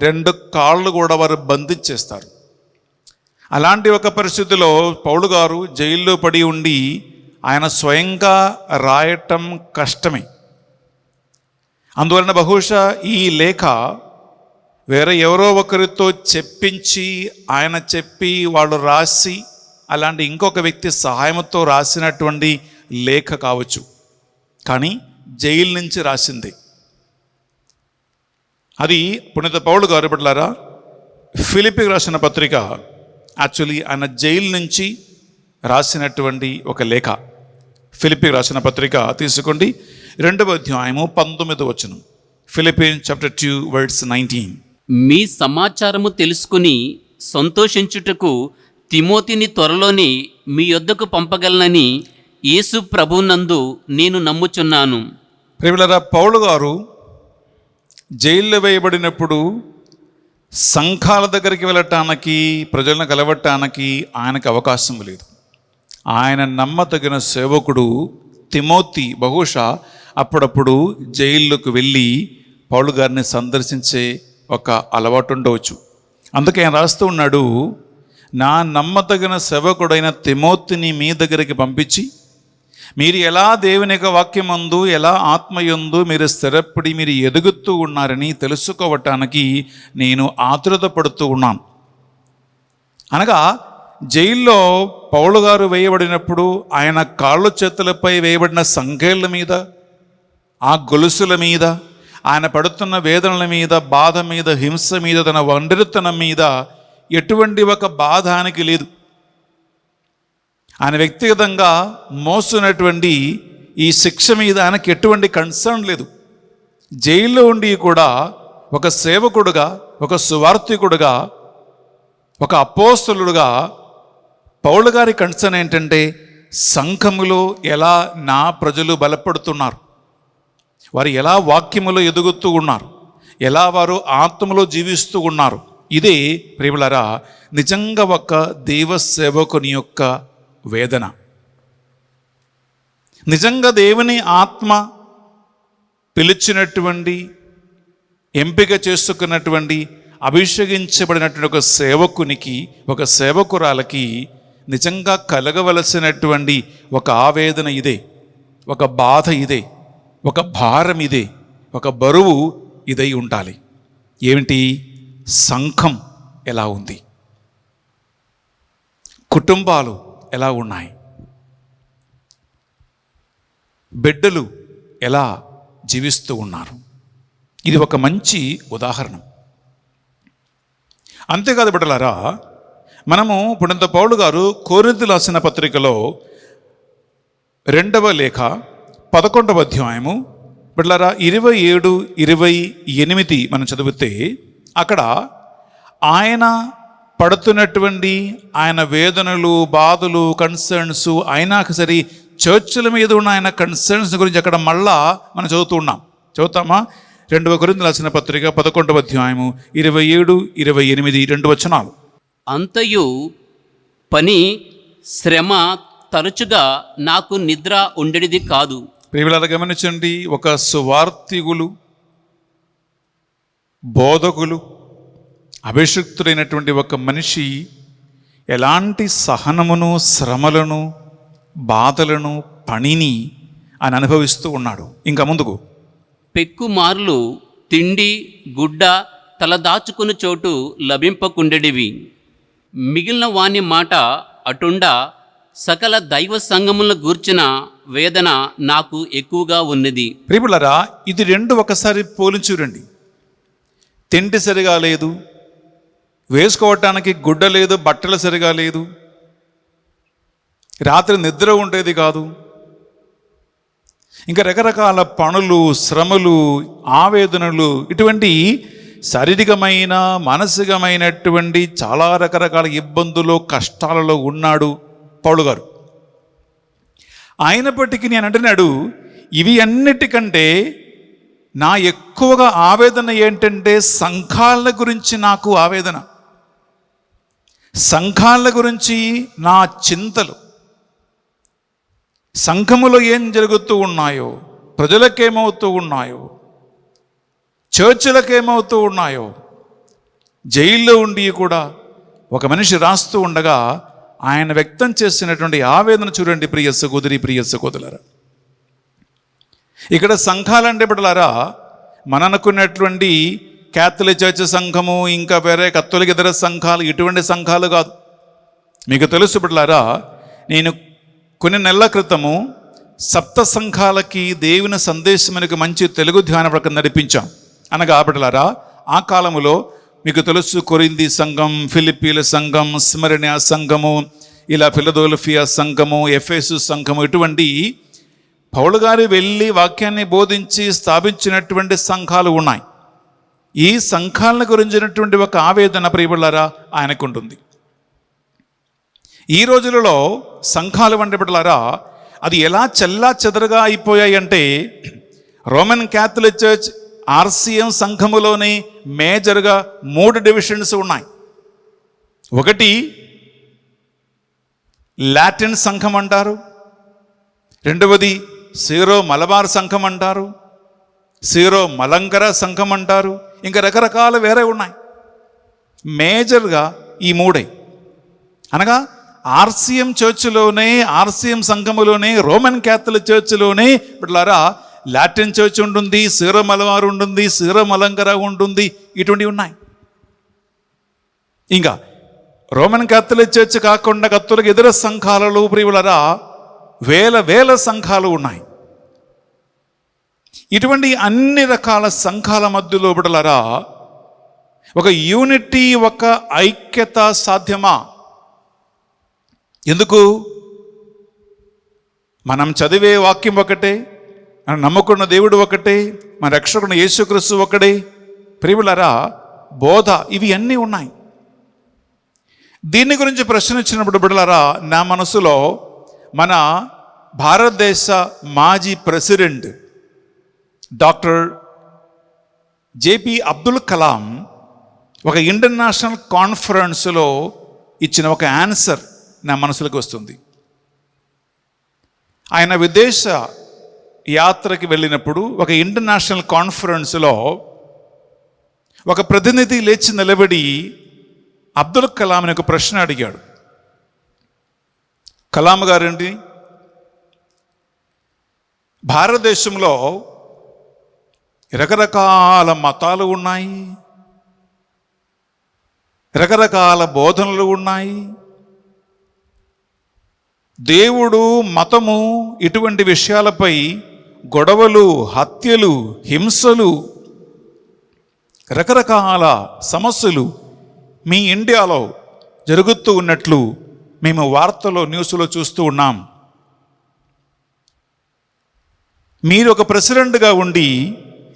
2 కాళ్ళు కూడా వారు బంధించేస్తారు. అలాంటి ఒక పరిస్థితిలో పౌలు గారు జైల్లో పడి ఉండి ఆయన స్వయంగా రాయటం కష్టమే. అందువలన బహుశా ఈ లేఖ వేరే ఎవరో ఒకరితో చెప్పించి, ఆయన చెప్పి వాళ్ళు రాసి, అలాంటి ఇంకొక వ్యక్తి సహాయంతో రాసినటువంటి లేఖ కావచ్చు. కానీ జైలు నుంచి రాసింది అది. పునీత పౌలు గారు బిడ్డలారా, ఫిలిప్పీకి రాసిన పత్రిక యాక్చువల్లీ ఆయన జైలు నుంచి రాసినటువంటి ఒక లేఖ. ఫిలిప్పీకి రాసిన పత్రిక తీసుకోండి, 2వ అధ్యాయము 19వ వచనం. Philippines chapter 2 verse 19.
మీ సమాచారము తెలుసుకుని సంతోషించుటకు తిమోతిని త్వరలోనే మీ యొద్దకు పంపగలనని యేసు ప్రభునందు నేను నమ్ముచున్నాను.
ప్రియులారా, పౌలు గారు జైల్లో వేయబడినప్పుడు సంఘాల దగ్గరికి వెళ్ళటానికి, ప్రజలను కలవటానికి ఆయనకు అవకాశం లేదు. ఆయన నమ్మదగిన సేవకుడు తిమోతి బహుశా అప్పుడప్పుడు జైల్లోకి వెళ్ళి పౌలు గారిని సందర్శించే ఒక అలవాటు ఉండవచ్చు. అందుకే ఆయన రాస్తూ ఉన్నాడు, నా నమ్మదగిన సేవకుడైన తిమోతిని మీ దగ్గరికి పంపించి, మీరు ఎలా దేవుని యొక్క వాక్యమందు, ఎలా ఆత్మయందు మీరు స్థిరపడి మీరు ఎదుగుతూ ఉన్నారని తెలుసుకోవటానికి నేను ఆతురత పడుతూ ఉన్నాను. అనగా జైల్లో పౌలు గారు వేయబడినప్పుడు ఆయన కాళ్ళు చేతులపై వేయబడిన సంకెళ్ళ మీద, ఆ గొలుసుల మీద, ఆయన పడుతున్న వేదనల మీద, బాధ మీద, హింస మీద, తన ఒంటరితనం మీద ఎటువంటి ఒక బాధ ఆయనకి లేదు. ఆయన వ్యక్తిగతంగా మోస్తున్నటువంటి ఈ శిక్ష మీద ఆయనకి ఎటువంటి కన్సర్న్ లేదు. జైల్లో ఉండి కూడా ఒక సేవకుడుగా, ఒక సువార్థికుడుగా, ఒక అపోస్తలుడుగా పౌలు గారి కన్సర్న్ ఏంటంటే, సంఘములో ఎలా నా ప్రజలు బలపడుతున్నారు, వారు ఎలా వాక్యములో ఎదుగుతూ ఉన్నారు, ఎలా వారు ఆత్మలో జీవిస్తూ ఉన్నారు. ఇదే ప్రియులారా నిజంగా ఒక దైవ సేవకుని యొక్క వేదన. నిజంగా దేవుని ఆత్మ పిలిచినటువంటి, ఎంపిక చేసుకున్నటువంటి, అభిషేకించబడినటువంటి ఒక సేవకునికి, ఒక సేవకురాలకి నిజంగా కలగవలసినటువంటి ఒక ఆవేదన ఇదే, ఒక బాధ ఇదే, ఒక భారం ఇదే, ఒక బరువు ఇదై ఉండాలి. ఏమిటి? సంఘం ఎలా ఉంది, కుటుంబాలు ఎలా ఉన్నాయి, బిడ్డలు ఎలా జీవిస్తూ ఉన్నారు. ఇది ఒక మంచి ఉదాహరణ. అంతేకాదు బిడ్డలారా, మనము పుణ్యంత పౌలు గారు కొరింథీయులకు రాసిన పత్రికలో 2వ లేఖ 11వ అధ్యాయము బిడ్డలారా 27, 28 మనం చదివితే అక్కడ ఆయన పడుతున్నటువంటి ఆయన వేదనలు, బాధలు, కన్సర్న్స్, అయినా సరే చర్చిల మీద ఉన్న ఆయన కన్సర్న్స్ గురించి అక్కడ మళ్ళా మనం చదువుతామా? 2వ కొరింథీయులకు రాసిన పత్రిక 11వ అధ్యాయము 27, 28 2 వచనాలు.
అంతయు పని, శ్రమ తరచుగా నాకు నిద్ర ఉండేది కాదు.
ప్రియులారా గమనించండి, ఒక సువార్తికులు, బోధకులు, అభిషిక్తుడైనటువంటి ఒక మనిషి ఎలాంటి సహనమును, శ్రమలను, బాధలను, పనిని ఆయన అనుభవిస్తూ ఉన్నాడు. ఇంకా ముందుకు,
పెక్కుమార్లు తిండి, గుడ్డ, తలదాచుకుని చోటు లభింపకుండెడివి. మిగిలిన వాని మాట అటుండా సకల దైవ సంగములను గూర్చిన వేదన నాకు ఎక్కువగా ఉన్నది.
ప్రియులారా ఇది రెండు ఒకసారి పోలించి చూడండి. తిండి సరిగా లేదు, వేసుకోవటానికి గుడ్డ లేదు, బట్టలు సరిగా లేదు, రాత్రి నిద్ర ఉండేది కాదు, ఇంకా రకరకాల పనులు, శ్రమలు, ఆవేదనలు, ఇటువంటి శారీరకమైన, మానసికమైనటువంటి చాలా రకరకాల ఇబ్బందులు, కష్టాలలో ఉన్నాడు పౌలు గారు. అయినప్పటికీ నేను అంటున్నాడు, ఇవి అన్నిటికంటే నా ఎక్కువగా ఆవేదన ఏంటంటే సంఘాల గురించి నాకు ఆవేదన, సంఘాల గురించి నా చింతలు. సంఘములో ఏం జరుగుతూ ఉన్నాయో, ప్రజలకేమవుతూ ఉన్నాయో, చర్చిలకేమవుతూ ఉన్నాయో. జైల్లో ఉండి కూడా ఒక మనిషి రాస్తూ ఉండగా ఆయన వ్యక్తం చేసినటువంటి ఆవేదన చూడండి ప్రియ సహోదరి, ప్రియ సహోదరులారా. ఇక్కడ సంఘాలంటే బిడ్డలారా మన అనుకున్నటువంటి క్యాథలిక్ చర్చ్ సంఘము, ఇంకా వేరే కత్తోలిక ఇతర సంఘాలు, ఇటువంటి సంఘాలు కాదు. మీకు తెలుసు బిడ్డలారా, నేను కొన్ని నెలల క్రితము సప్త సంఘాలకి దేవుని సందేశం మనకు మంచి తెలుగు ధ్యాన ప్రకారం నడిపించాం. అనగా బిడ్డలారా, ఆ కాలములో మీకు తెలుసు కొరింథీ సంఘం, ఫిలిప్పీల సంఘం, స్మరణ్య సంఘము, ఇలా ఫిలదెల్ఫియా సంఘము, ఎఫెసు సంఘము, ఇటువంటి పౌలు గారు వెళ్ళి వాక్యాన్ని బోధించి స్థాపించినటువంటి సంఘాలు ఉన్నాయి. ఈ సంఘాలను గురించినటువంటి ఒక ఆవేదన ప్రియబిడ్డలారా ఆయనకు ఉంటుంది. ఈ రోజులలో సంఘాలు వంటి బిడ్డలారా అది ఎలా చెల్లా చెదరగా అయిపోయాయి అంటే, రోమన్ క్యాథలిక్ చర్చ్ ఆర్సిఎం సంఘములోని మేజర్గా 3 డివిజన్స్ ఉన్నాయి. ఒకటి లాటిన్ సంఘం అంటారు, రెండవది సీరో మలబార్ సంఘం అంటారు, సీరో మలంకర సంఘం అంటారు, ఇంకా రకరకాల వేరే ఉన్నాయి. మేజర్గా ఈ 3. అనగా ఆర్సిఎం చర్చిలోనే, ఆర్సిఎం సంఘములోనే, రోమన్ క్యాథలిక్ చర్చిలోనే బిడ్డలారా లాటిన్ చర్చ్ ఉంటుంది, సీరో మలబార్ ఉంటుంది, సీరో మలంకర ఉంటుంది, ఇటువంటివి ఉన్నాయి. ఇంకా రోమన్ క్యాథలిక్ చర్చ్ కాకుండా కత్తోలిక ఇతర సంఘాలలో ప్రియులారా వేల సంఘాలు ఉన్నాయి. ఇటువంటి అన్ని రకాల సంఘాల మధ్యలో బిడ్డలారా ఒక యూనిటీ, ఒక ఐక్యత సాధ్యమా? ఎందుకు? మనం చదివే వాక్యం ఒకటే, మనం నమ్ముకున్న దేవుడు ఒకటే, మన రక్షకుడు యేసుక్రీస్తు ఒకడే. ప్రియులారా బోధ ఇవి అన్నీ ఉన్నాయి. దీని గురించి ప్రశ్నించినప్పుడు బిడ్డలారా నా మనసులో మన భారతదేశ మాజీ president doctor JP Abdul Kalam ఒక ఇంటర్నేషనల్ కాన్ఫరెన్స్లో ఇచ్చిన ఒక ఆన్సర్ నా మనసులోకి వస్తుంది. ఆయన విదేశ యాత్రకి వెళ్ళినప్పుడు ఒక ఇంటర్నేషనల్ కాన్ఫరెన్స్లో ఒక ప్రతినిధి లేచి నిలబడి అబ్దుల్ కలాంని ఒక ప్రశ్న అడిగాడు. కలాం గారండి, భారతదేశంలో రకరకాల మతాలు ఉన్నాయి, రకరకాల బోధనలు ఉన్నాయి, దేవుడు, మతము ఇటువంటి విషయాలపై గొడవలు, హత్యలు, హింసలు, రకరకాల సమస్యలు మీ ఇండియాలో జరుగుతూ ఉన్నట్లు మేము వార్తలో, న్యూస్లో చూస్తూ ఉన్నాం. మీరు ఒక ప్రెసిడెంట్గా ఉండి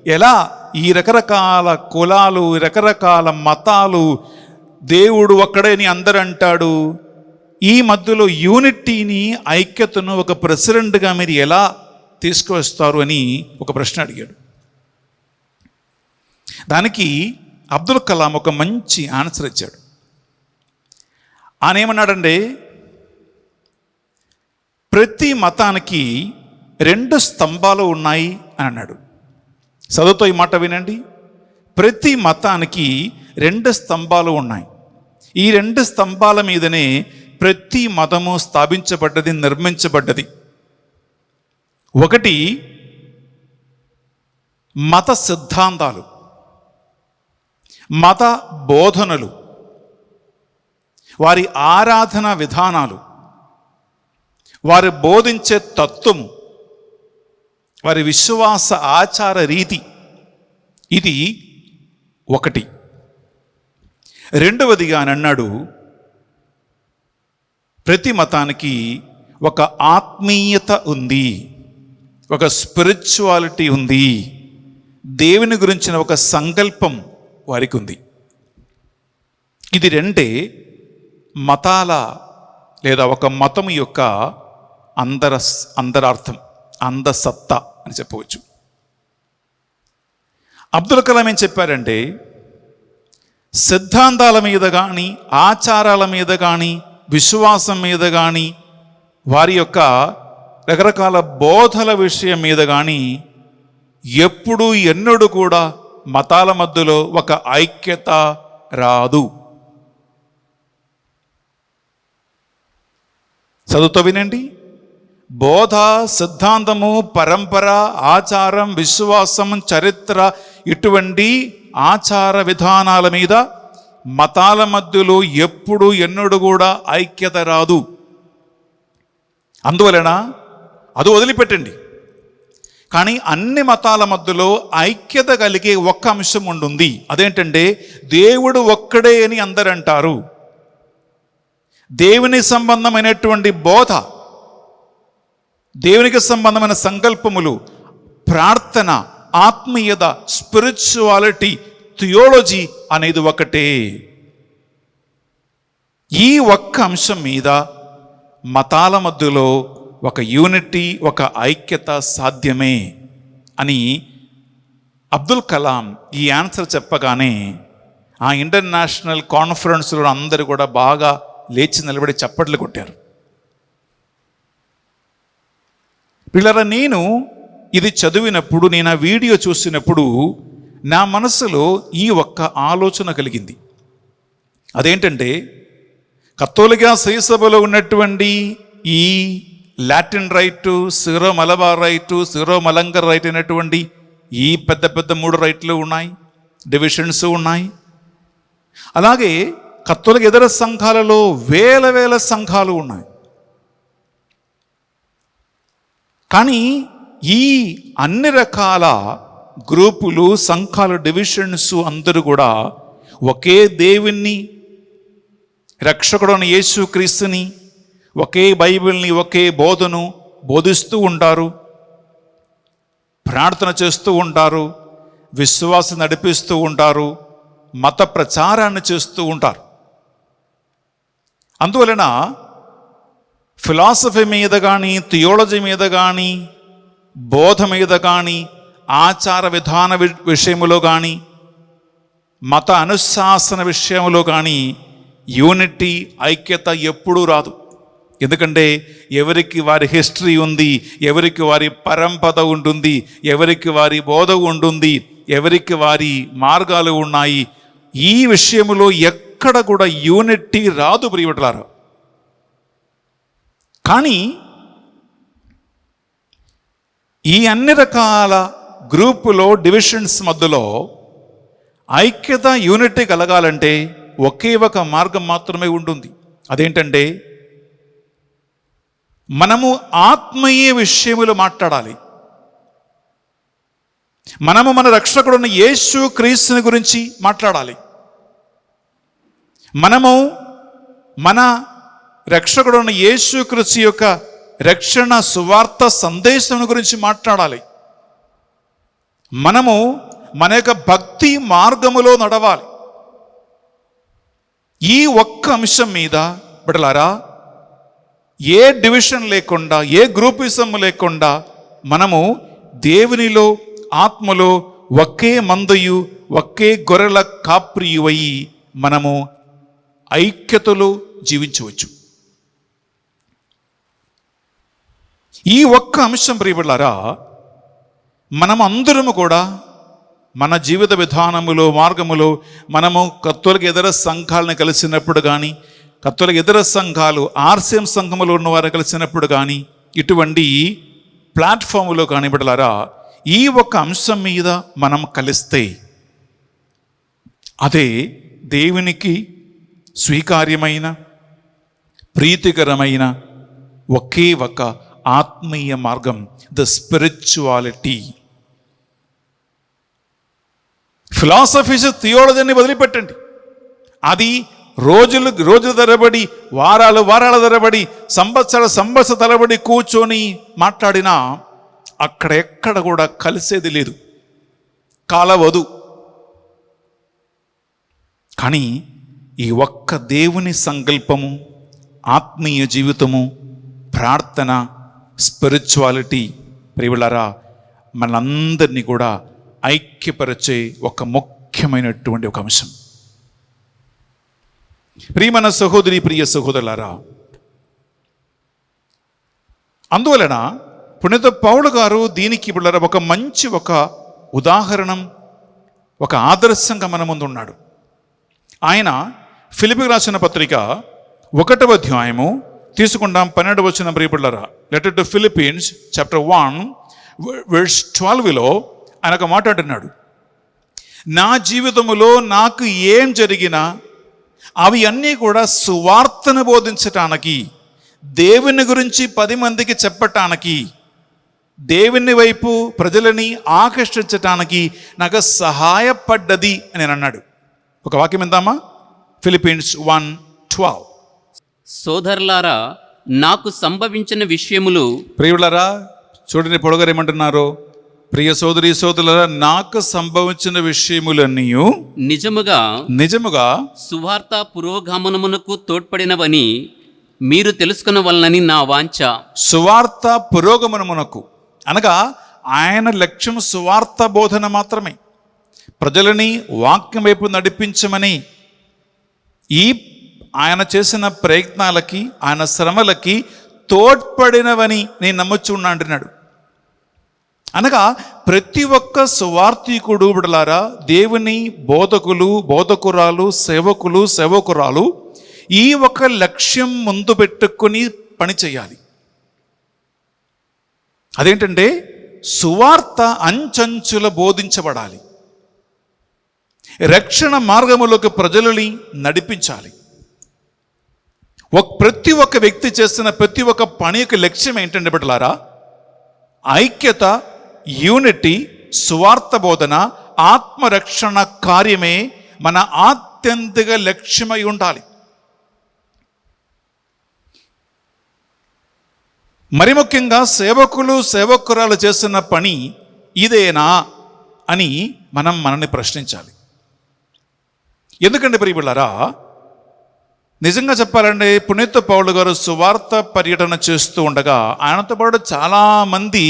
ఎలా ఈ రకరకాల కులాలు, రకరకాల మతాలు, దేవుడు ఒక్కడే అని అందరూ అంటాడు, ఈ మధ్యలో యూనిటీని, ఐక్యతను ఒక ప్రెసిడెంట్గా మీరు ఎలా తీసుకువస్తారు అని ఒక ప్రశ్న అడిగాడు. దానికి అబ్దుల్ కలాం ఒక మంచి ఆన్సర్ ఇచ్చాడు. ఆయన ఏమన్నాడంటే, ప్రతి మతానికి 2 స్తంభాలు ఉన్నాయి అని అన్నాడు. చదువుతో ఈ మాట వినండి. ప్రతి మతానికి 2 స్తంభాలు ఉన్నాయి. ఈ 2 స్తంభాల మీదనే ప్రతి మతము స్థాపించబడ్డది, నిర్మించబడ్డది. ఒకటి మత సిద్ధాంతాలు, మత బోధనలు, వారి ఆరాధన విధానాలు, వారు బోధించే తత్వము, వారి విశ్వాస ఆచార రీతి. ఇది ఒకటి. రెండవదిగా అని అన్నాడు, ప్రతి మతానికి ఒక ఆత్మీయత ఉంది, ఒక స్పిరిచువాలిటీ ఉంది, దేవుని గురించిన ఒక సంకల్పం వారికి ఉంది. ఇది 2 మతాల లేదా ఒక మతం యొక్క అంతరార్థం, అందసత్తా అని చెప్పవచ్చు. అబ్దుల్ కలాం ఏం చెప్పారంటే, సిద్ధాంతాల మీద కానీ, ఆచారాల మీద కానీ, విశ్వాసం మీద కానీ, వారి యొక్క రకరకాల బోధల విషయం మీద కానీ ఎప్పుడు ఎన్నడూ కూడా మతాల మధ్యలో ఒక ఐక్యత రాదు. చదువుతో వినండి. బోధ, సిద్ధాంతము, పరంపర, ఆచారం, విశ్వాసం, చరిత్ర, ఇటువంటి ఆచార విధానాల మీద మతాల మధ్యలో ఎప్పుడు ఎన్నడూ కూడా ఐక్యత రాదు. అందువలన అది వదిలిపెట్టండి. కానీ అన్ని మతాల మధ్యలో ఐక్యత కలిగే ఒక్క అంశం ఉంటుంది. అదేంటంటే, దేవుడు ఒక్కడే అని అందరూ అంటారు. దేవుని సంబంధమైనటువంటి బోధ, దేవునికి సంబంధమైన సంకల్పములు, ప్రార్థన, ఆత్మీయత, స్పిరిచువాలిటీ, థియోలజీ అనేది ఒకటే. ఈ ఒక్క అంశం మీద మతాల మధ్యలో ఒక యూనిటీ, ఒక ఐక్యత సాధ్యమే అని అబ్దుల్ కలాం ఈ ఆన్సర్ చెప్పగానే ఆ ఇంటర్నేషనల్ కాన్ఫరెన్స్లో అందరూ కూడా బాగా లేచి నిలబడి చప్పట్లు కొట్టారు. పిల్లరా, నేను ఇది చదివినప్పుడు, నేను ఆ వీడియో చూసినప్పుడు నా మనసులో ఈ ఒక్క ఆలోచన కలిగింది. అదేంటంటే, కథోలికా శ్రీసభలో ఉన్నటువంటి ఈ Latin rite, Syro Malabar rite, Syro Malankara rite అయినటువంటి ఈ పెద్ద పెద్ద 3 రైట్లు ఉన్నాయి, డివిజన్స్ ఉన్నాయి. అలాగే కథోలిక ఇతర సంఘాలలో వేల సంఘాలు ఉన్నాయి. కానీ ఈ అన్ని రకాల గ్రూపులు, సంఘాలు, డివిజన్స్ అందరూ కూడా ఒకే దేవుణ్ణి, రక్షకుడైన యేసుక్రీస్తుని, ఒకే బైబిల్ని, ఒకే బోధను బోధిస్తూ ఉంటారు, ప్రార్థన చేస్తూ ఉంటారు, విశ్వాసం నడిపిస్తూ ఉంటారు, మత ప్రచారాన్ని చేస్తూ ఉంటారు. అందువలన ఫిలాసఫీ మీద కానీ, థియోలజీ మీద కానీ, బోధ మీద కానీ, ఆచార విధాన విషయంలో కానీ, మత అనుశాసన విషయంలో కానీ యూనిటీ, ఐక్యత ఎప్పుడూ రాదు. ఎందుకంటే ఎవరికి వారి హిస్టరీ ఉంది, ఎవరికి వారి పరంపర ఉంటుంది, ఎవరికి వారి బోధ ఉంటుంది, ఎవరికి వారి మార్గాలు ఉన్నాయి. ఈ విషయంలో ఎక్కడ కూడా యూనిటీ రాదు ప్రియబిడ్డలారా. కానీ ఈ అన్ని రకాల గ్రూపులో డివిజన్స్ మధ్యలో ఐక్యత, యూనిటీ కలగాలంటే ఒకే ఒక మార్గం మాత్రమే ఉంటుంది. అదేంటంటే మనము ఆత్మీయ విషయములు మాట్లాడాలి. మనము మన రక్షకుడున్న యేసు క్రీస్తుని గురించి మాట్లాడాలి. మనము మన రక్షకుడున్న యేసు క్రీస్తు యొక్క రక్షణ సువార్త సందేశం గురించి మాట్లాడాలి. మనము మన యొక్క భక్తి మార్గములో నడవాలి. ఈ ఒక్క అంశం మీద బిడ్డలారా ఏ డివిజన్ లేకుండా, ఏ గ్రూపిజం లేకుండా మనము దేవునిలో ఆత్మలో ఒకే మందయు ఒకే గొర్రెల కాప్రియువయి మనము ఐక్యతలో జీవించవచ్చు. ఈ ఒక్క అంశం ప్రియబిడ్డలారా మనం అందరము కూడా మన జీవిత విధానములో మార్గములో మనము కత్తులకు ఎదుర సంఘాలను కలిసినప్పుడు కానీ, కత్తులకు ఎదుర సంఘాలు ఆర్సిఎం సంఘములో ఉన్నవారు కలిసినప్పుడు కానీ, ఇటువంటి ప్లాట్ఫామ్లో కానీ బిడ్డలారా ఈ ఒక్క అంశం మీద మనం కలిస్తే అదే దేవునికి స్వీకార్యమైన ప్రీతికరమైన ఒకే ఒక ఆత్మీయ మార్గం, ద స్పిరిచువాలిటీ. ఫిలాసఫీస్, థియాలజీని వదిలిపెట్టండి. అది రోజుల తరబడి, వారాల తరబడి, సంవత్సర తరబడి కూర్చొని మాట్లాడినా అక్కడ ఎక్కడ కూడా కలిసేది లేదు, కాలవదు. కానీ ఈ ఒక్క దేవుని సంకల్పము, ఆత్మీయ జీవితము, ప్రార్థన, స్పిరిచువాలిటీ ప్రియులారా మనందరినీ కూడా ఐక్యపరిచే ఒక ముఖ్యమైనటువంటి ఒక అంశం. ప్రియమైన సహోదరి, ప్రియ సహోదరులారా, అందువలన పునీత పౌలు గారు దీనికి బిడ్డలారా ఒక మంచి ఒక ఉదాహరణం, ఒక ఆదర్శంగా మన ముందు ఉన్నాడు. ఆయన ఫిలిప్పీయులకు రాసిన పత్రిక 1వ అధ్యాయము తీసుకుంటాం, 12వ వచనం ప్రియబిడ్డలారా. Letter to Philippians chapter 1 verse 12లో ఆయన ఒక మాట అంటున్నాడు, నా జీవితములో నాకు ఏం జరిగినా అవి అన్నీ కూడా సువార్తను బోధించటానికి, దేవుని గురించి 10 మందికి చెప్పటానికి, దేవుని వైపు ప్రజలని ఆకర్షించటానికి నాకు సహాయపడ్డది అని నేను అన్నాడు. ఒక వాక్యం విందామా? ఫిలిప్పీన్స్ 1:12.
సోదరులారా, నాకు సంభవించిన విషయములు.
ప్రియులారా చూడని పొడగారు ఏమంటున్నారు? ప్రియ సోదరి సోదరులారా, నాకు సంభవించిన విషయములన్నీ నిజముగా
సువార్త పురోగమనమునకు తోడ్పడినవని మీరు తెలుసుకున్న వలనని నా వాంఛ.
సువార్త పురోగమనమునకు అనగా ఆయన లక్ష్యం సువార్త బోధన మాత్రమే, ప్రజలని వాక్యం వైపు నడిపించమని. ఈ ఆయన చేసిన ప్రయత్నాలకి, ఆయన శ్రమలకి తోడ్పడినవని నేను నమ్ముచున్నా అంటున్నాడు. అనగా ప్రతి ఒక్క సువార్థికుడు బిడ్డలారా, దేవుని బోధకులు, బోధకురాలు, సేవకురాలు ఈ ఒక లక్ష్యం ముందు పెట్టుకొని పని చేయాలి. అదేంటంటే సువార్త అంచంచుల బోధించబడాలి, రక్షణ మార్గములోకి ప్రజలని నడిపించాలి. ప్రతి ఒక్క వ్యక్తి చేస్తున్న ప్రతి ఒక్క పని యొక్క లక్ష్యం ఏంటంటే బిడ్డలారా, ఐక్యత, యూనిటీ, సువార్త బోధన, ఆత్మరక్షణ కార్యమే మన ఆత్యంతిక లక్ష్యమై ఉండాలి. మరి ముఖ్యంగా సేవకురాలు చేస్తున్న పని ఇదేనా అని మనల్ని ప్రశ్నించాలి. ఎందుకంటే ప్రియబిడ్డలారా, నిజంగా చెప్పాలంటే పునీత పౌలు గారు సువార్త పర్యటన చేస్తూ ఉండగా ఆయనతో పాటు చాలామంది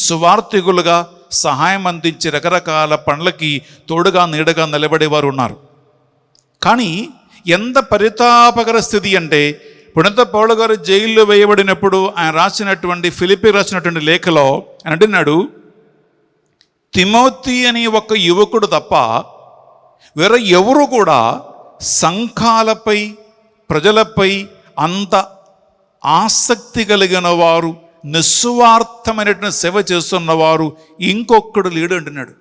సువార్థికులుగా సహాయం అందించి రకరకాల పనులకి తోడుగా నీడగా నిలబడేవారు ఉన్నారు. కానీ ఎంత పరితాపకర స్థితి అంటే పునీత పౌలు గారు జైల్లో వేయబడినప్పుడు ఆయన రాసినటువంటి ఫిలిప్పీ రాసినటువంటి లేఖలో ఆయన అంటున్నాడు, తిమోతి అని ఒక యువకుడు తప్ప వేరే ఎవరు కూడా సంఘాలపై ప్రజలపై అంత ఆసక్తి కలిగిన వారు, నిస్వార్థమైనటువంటి సేవ చేస్తున్నవారు ఇంకొకడు లేడు అంటున్నాడు.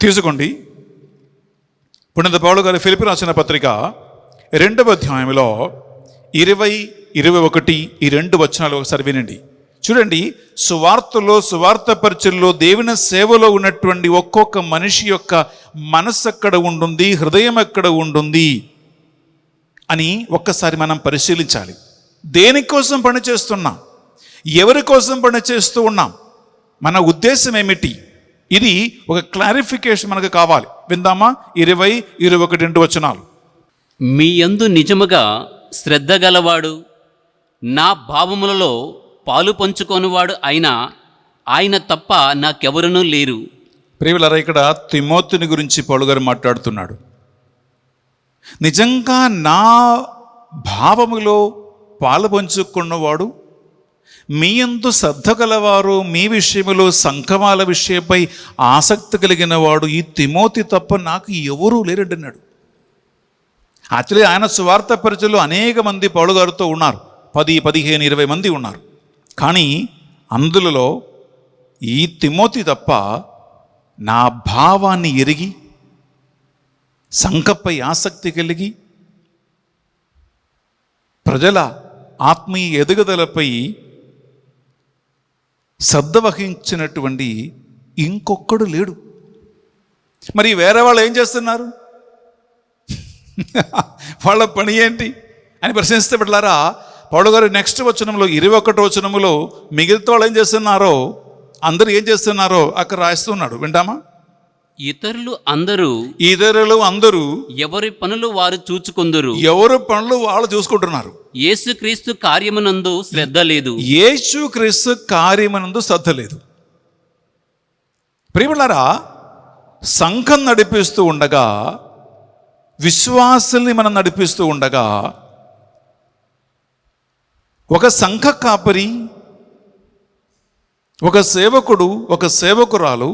తీసుకోండి, పునీత పౌలు గారు ఫిలిప్పీ రాసిన పత్రిక 2వ అధ్యాయంలో 20, 21 ఈ 2 వచనాలు ఒకసారి వినండి. చూడండి, సువార్త పరిచయంలో దేవుని సేవలో ఉన్నటువంటి ఒక్కొక్క మనిషి యొక్క మనస్సు ఎక్కడ ఉంటుంది, హృదయం ఎక్కడ ఉంటుంది అని ఒక్కసారి మనం పరిశీలించాలి. దేనికోసం పని చేస్తున్నాం, ఎవరి కోసం పని చేస్తూ ఉన్నాం, మన ఉద్దేశం ఏమిటి, ఇది ఒక క్లారిఫికేషన్ మనకు కావాలి. విందామా 20, 21 వచనాలు.
మీ యందు నిజముగా శ్రద్ధ గలవాడు, నా భావములలో పాలు పంచుకొనివాడు అయినా ఆయన తప్ప నాకెవరునూ లేరు.
ప్రియులారా, ఇక్కడ తిమోతిని గురించి పౌలు గారు మాట్లాడుతున్నాడు. నిజంగా నా భావములో పాలు పంచుకున్నవాడు, మీ యందు శ్రద్ధ గలవారు, మీ విషయంలో సంఘమాల విషయంపై ఆసక్తి కలిగిన వాడు ఈ తిమోతి తప్ప నాకు ఎవరూ లేరంటున్నాడు. యాక్చువల్లీ ఆయన సువార్త పరిచయంలో అనేక మంది పౌలు గారితో ఉన్నారు, 10, 15, 20 మంది ఉన్నారు. కానీ అందులో ఈ తిమోతి తప్ప నా భావాన్ని ఎరిగి, సంఘపై ఆసక్తి కలిగి, ప్రజల ఆత్మీయ ఎదుగుదలపై శ్రద్ధ వహించినటువంటి ఇంకొక్కడు లేడు. మరి వేరే వాళ్ళు ఏం చేస్తున్నారు, వాళ్ళ పని ఏంటి అని ప్రశ్నిస్తే బిడ్డలారా, పౌలు గారు నెక్స్ట్ వచనంలో 21వ వచనంలో మిగతా వాళ్ళు ఏం చేస్తున్నారో, అందరూ ఏం చేస్తున్నారో అక్కడ రాస్తున్నాడు. వింటామా?
ఇతరులు
అందరూ
ఎవరి పనులు వారు చూచుకొందురు,
ఎవరు పనులు వాళ్ళు చూసుకుంటున్నారు.
యేసుక్రీస్తు కార్యమునందు శ్రద్ధ లేదు.
యేసుక్రీస్తు కార్యమునందు శ్రద్ధ లేదు. ప్రియములారా, సంఘం నడిపిస్తూ ఉండగా, విశ్వాసుల్ని మనం నడిపిస్తూ ఉండగా, ఒక సంఘ కాపరి, ఒక సేవకుడు, ఒక సేవకురాలు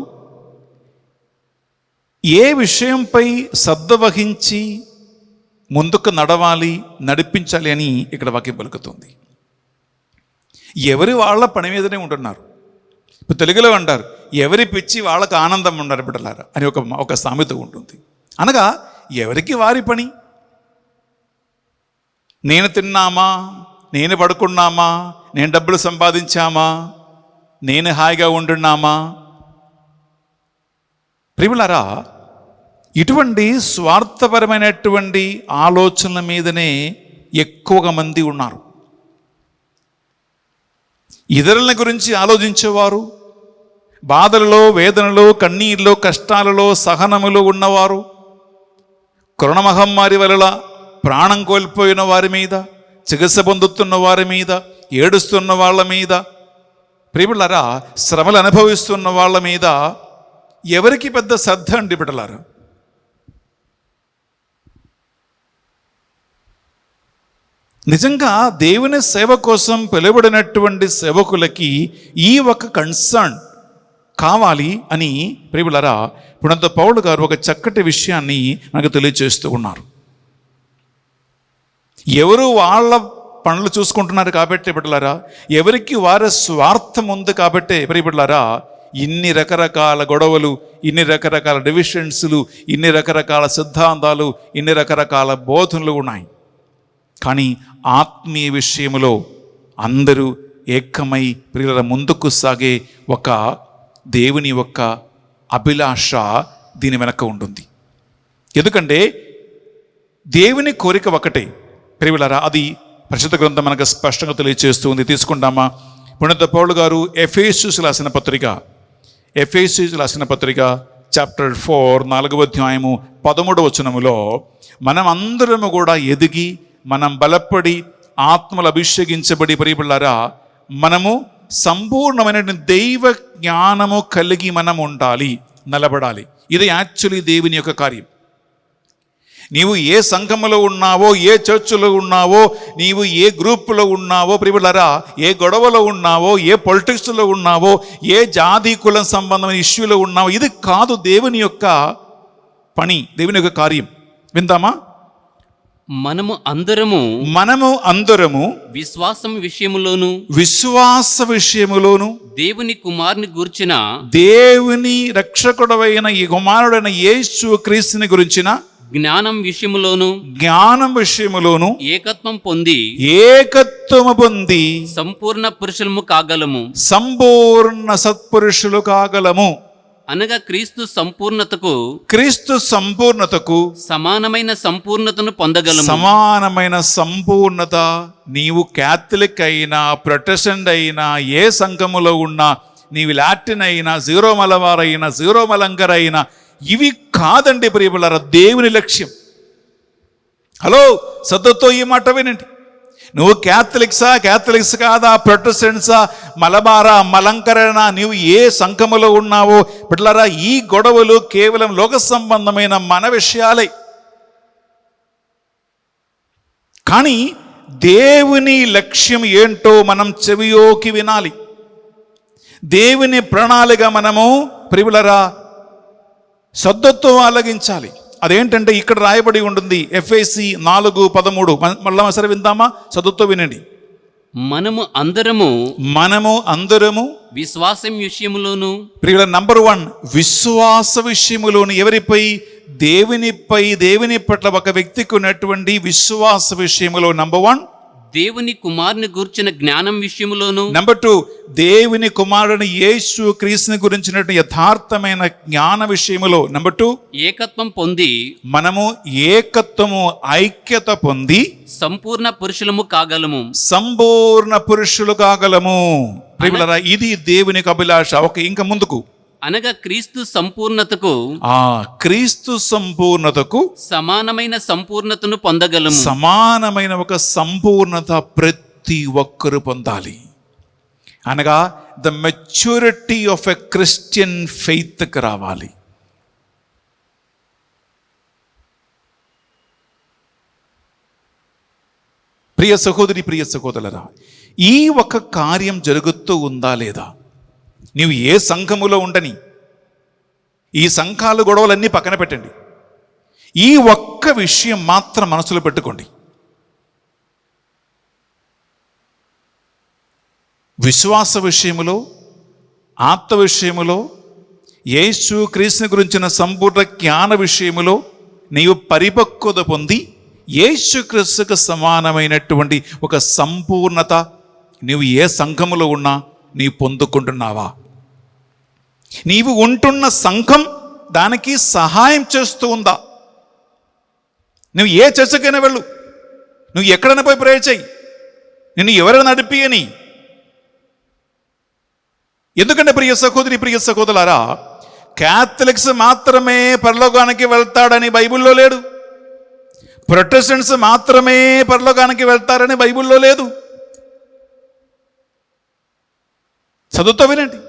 ఏ విషయంపై శ్రద్ధ వహించి ముందుకు నడవాలి, నడిపించాలి అని ఇక్కడ వాక్యం పలుకుతుంది. ఎవరి వాళ్ళ పని మీదనే ఉంటున్నారు. ఇప్పుడు తెలుగులో అంటారు, ఎవరి పిచ్చి వాళ్ళకు ఆనందం ఉండరు బిడ్డలారా అని ఒక సామెత ఉంటుంది. అనగా ఎవరికి వారి పని. నేను తిన్నామా, నేను పడుకున్నామా, నేను డబ్బులు సంపాదించామా, నేను హాయిగా ఉంటున్నామా. ప్రియులారా, ఇటువంటి స్వార్థపరమైనటువంటి ఆలోచనల మీదనే ఎక్కువగా మంది ఉన్నారు. ఇతరుల గురించి ఆలోచించేవారు, బాధలలో, వేదనలో, కన్నీళ్ళలో, కష్టాలలో, సహనములో ఉన్నవారు, కరోనా మహమ్మారి వలన ప్రాణం కోల్పోయిన వారి మీద, చికిత్స పొందుతున్న వారి మీద, ఏడుస్తున్న వాళ్ళ మీద, ప్రియులారా శ్రమలు అనుభవిస్తున్న వాళ్ళ మీద ఎవరికి పెద్ద శ్రద్ధ అండి బిడ్డలారా? నిజంగా దేవుని సేవ కోసం పిలువబడినటువంటి సేవకులకి ఈ ఒక కన్సర్న్ కావాలి అని ప్రియులారా పునీత పౌలు గారు ఒక చక్కటి విషయాన్ని నాకు తెలియజేస్తూ ఉన్నారు. ఎవరు వాళ్ళ పనులు చూసుకుంటున్నారు కాబట్టి బిడ్డలారా, ఎవరికి వారి స్వార్థం ఉంది కాబట్టి ప్రియులారా ఇన్ని రకరకాల గొడవలు, ఇన్ని రకరకాల డివిషన్స్లు, ఇన్ని రకరకాల సిద్ధాంతాలు, ఇన్ని రకరకాల బోధనలు ఉన్నాయి. కానీ ఆత్మీయ విషయంలో అందరూ ఏకమై ప్రియుల ముందుకు సాగే ఒక దేవుని యొక్క అభిలాష దీని వెనక ఉంటుంది. ఎందుకంటే దేవుని కోరిక ఒకటే ప్రియులారా, అది పరిశుద్ధ గ్రంథం మనకు స్పష్టంగా తెలియజేస్తుంది. తీసుకుంటామా? పునీత పౌలు గారు ఎఫెసీయులకు రాసిన పత్రిక చాప్టర్ 4 4వ అధ్యాయము 13వ వచనములో మనం అందరము కూడా ఎదిగి, మనం బలపడి, ఆత్మలు అభిషేకించబడి ప్రియులారా మనము సంపూర్ణమైన దైవ జ్ఞానము కలిగి మనం ఉండాలి, నిలబడాలి. ఇది యాక్చువల్లీ దేవుని యొక్క కార్యం. నీవు ఏ సంఘములో ఉన్నావో, ఏ చర్చిలో ఉన్నావో, నీవు ఏ గ్రూపులో ఉన్నావో, ప్రియులారా, ఏ గొడవలో ఉన్నావో, ఏ పొలిటిక్స్లో ఉన్నావో, ఏ జాతి కులం సంబంధమైన ఇష్యూలో ఉన్నావో, ఇది కాదు దేవుని యొక్క పని, దేవుని యొక్క కార్యం. విందామా?
మనము అందరము
విశ్వాస విషయములోను
దేవుని కుమారుని గూర్చిన,
దేవుని రక్షకుడవైన ఈ కుమారుడైన యేసు క్రీస్తుని గురించిన
జ్ఞానం
విషయములోను
ఏకత్వము పొంది సంపూర్ణ
సత్పురుషులు కాగలము.
అనగా క్రీస్తు సంపూర్ణతకు సమానమైన
సంపూర్ణత నీవు క్యాథలిక్ అయినా, ప్రొటెస్టెంట్ అయినా, ఏ సంఘములో ఉన్నా, నీవు లాటిన్ అయినా, జీరో మలవారైనా, జీరో మలంగర్ అయినా, ఇవి కాదండి ప్రియములారా దేవుని లక్ష్యం. హలో, శ్రద్ధతో ఈ మాట వినండి. నువ్వు క్యాథలిక్స్ కాదా, ప్రొటెస్టెంట్సా, మలబారా, మలంకరనా, నీవు ఏ సంఘములో ఉన్నావో బిడ్డలారా, ఈ గొడవలు కేవలం లోక సంబంధమైన మన విషయాలే. కానీ దేవుని లక్ష్యం ఏంటో మనం చెవియోకి వినాలి. దేవుని ప్రణాళిక మనము ప్రియులరా శ్రద్ధతో ఆలగించాలి. అదేంటంటే ఇక్కడ రాయబడి ఉంటుంది, ఎఫెసీ 4:13. మళ్ళా సరే విందామా? శ్రద్ధతో వినండి.
మనము అందరము విశ్వాసం విషయములోను,
ప్రియుల నంబర్ 1 విశ్వాస విషయములోను. ఎవరిపై? దేవునిపై, దేవుని పట్ల ఒక వ్యక్తికి ఉన్నటువంటి విశ్వాస విషయములో నంబర్ 1
దేవుని కుమారుని గురించిన జ్ఞానం విషయములోను,
నంబర్ 2 దేవుని కుమారుని యేసు క్రీస్తుని గురించినటువంటి యథార్థమైన జ్ఞాన విషయములో, నంబర్ 2
ఏకత్వం పొంది
ఐక్యత పొంది
సంపూర్ణ పురుషులు
కాగలము. ప్రియులారా, ఇది దేవునికి అభిలాష. ఇంకా ముందుకు,
అనగా క్రీస్తు సంపూర్ణతకు
సమానమైన ఒక సంపూర్ణత ప్రతి ఒక్కరు పొందాలి. అనగా the maturity of a Christian ఫెయిత్కి రావాలి. ప్రియ సహోదరి, ప్రియ సహోదరులారా, ఈ ఒక కార్యం జరుగుతూ ఉందా లేదా? నీవు ఏ సంఘములో ఉండని, ఈ సంఘాలు గొడవలన్నీ పక్కన పెట్టండి, ఈ ఒక్క విషయం మాత్రం మనసులో పెట్టుకోండి. విశ్వాస విషయములో, ఆత్మ విషయములో, యేసు క్రీస్తుని గురించిన సంపూర్ణ జ్ఞాన విషయములో నీవు పరిపక్వత పొంది యేసు క్రీస్తుకు సమానమైనటువంటి ఒక సంపూర్ణత నీవు ఏ సంఘములో ఉన్నా నీవు పొందుకుంటున్నావా? నీవు ఉంటున్న సంఘం దానికి సహాయం చేస్తూ ఉందా? నువ్వు ఏ చర్చకైనా వెళ్ళు, నువ్వు ఎక్కడైనా పోయి ప్రేయర్ చేయి, నిన్ను ఎవరైనా నడిపియని. ఎందుకంటే ప్రియ సహోదరి, ప్రియ సహోదరులారా, క్యాథలిక్స్ మాత్రమే పరలోకానికి వెళ్తాడని బైబిల్లో లేదు, ప్రొటెస్టెంట్స్ మాత్రమే పరలోకానికి వెళ్తారని బైబిల్లో లేదు. చదువుతో వినండి.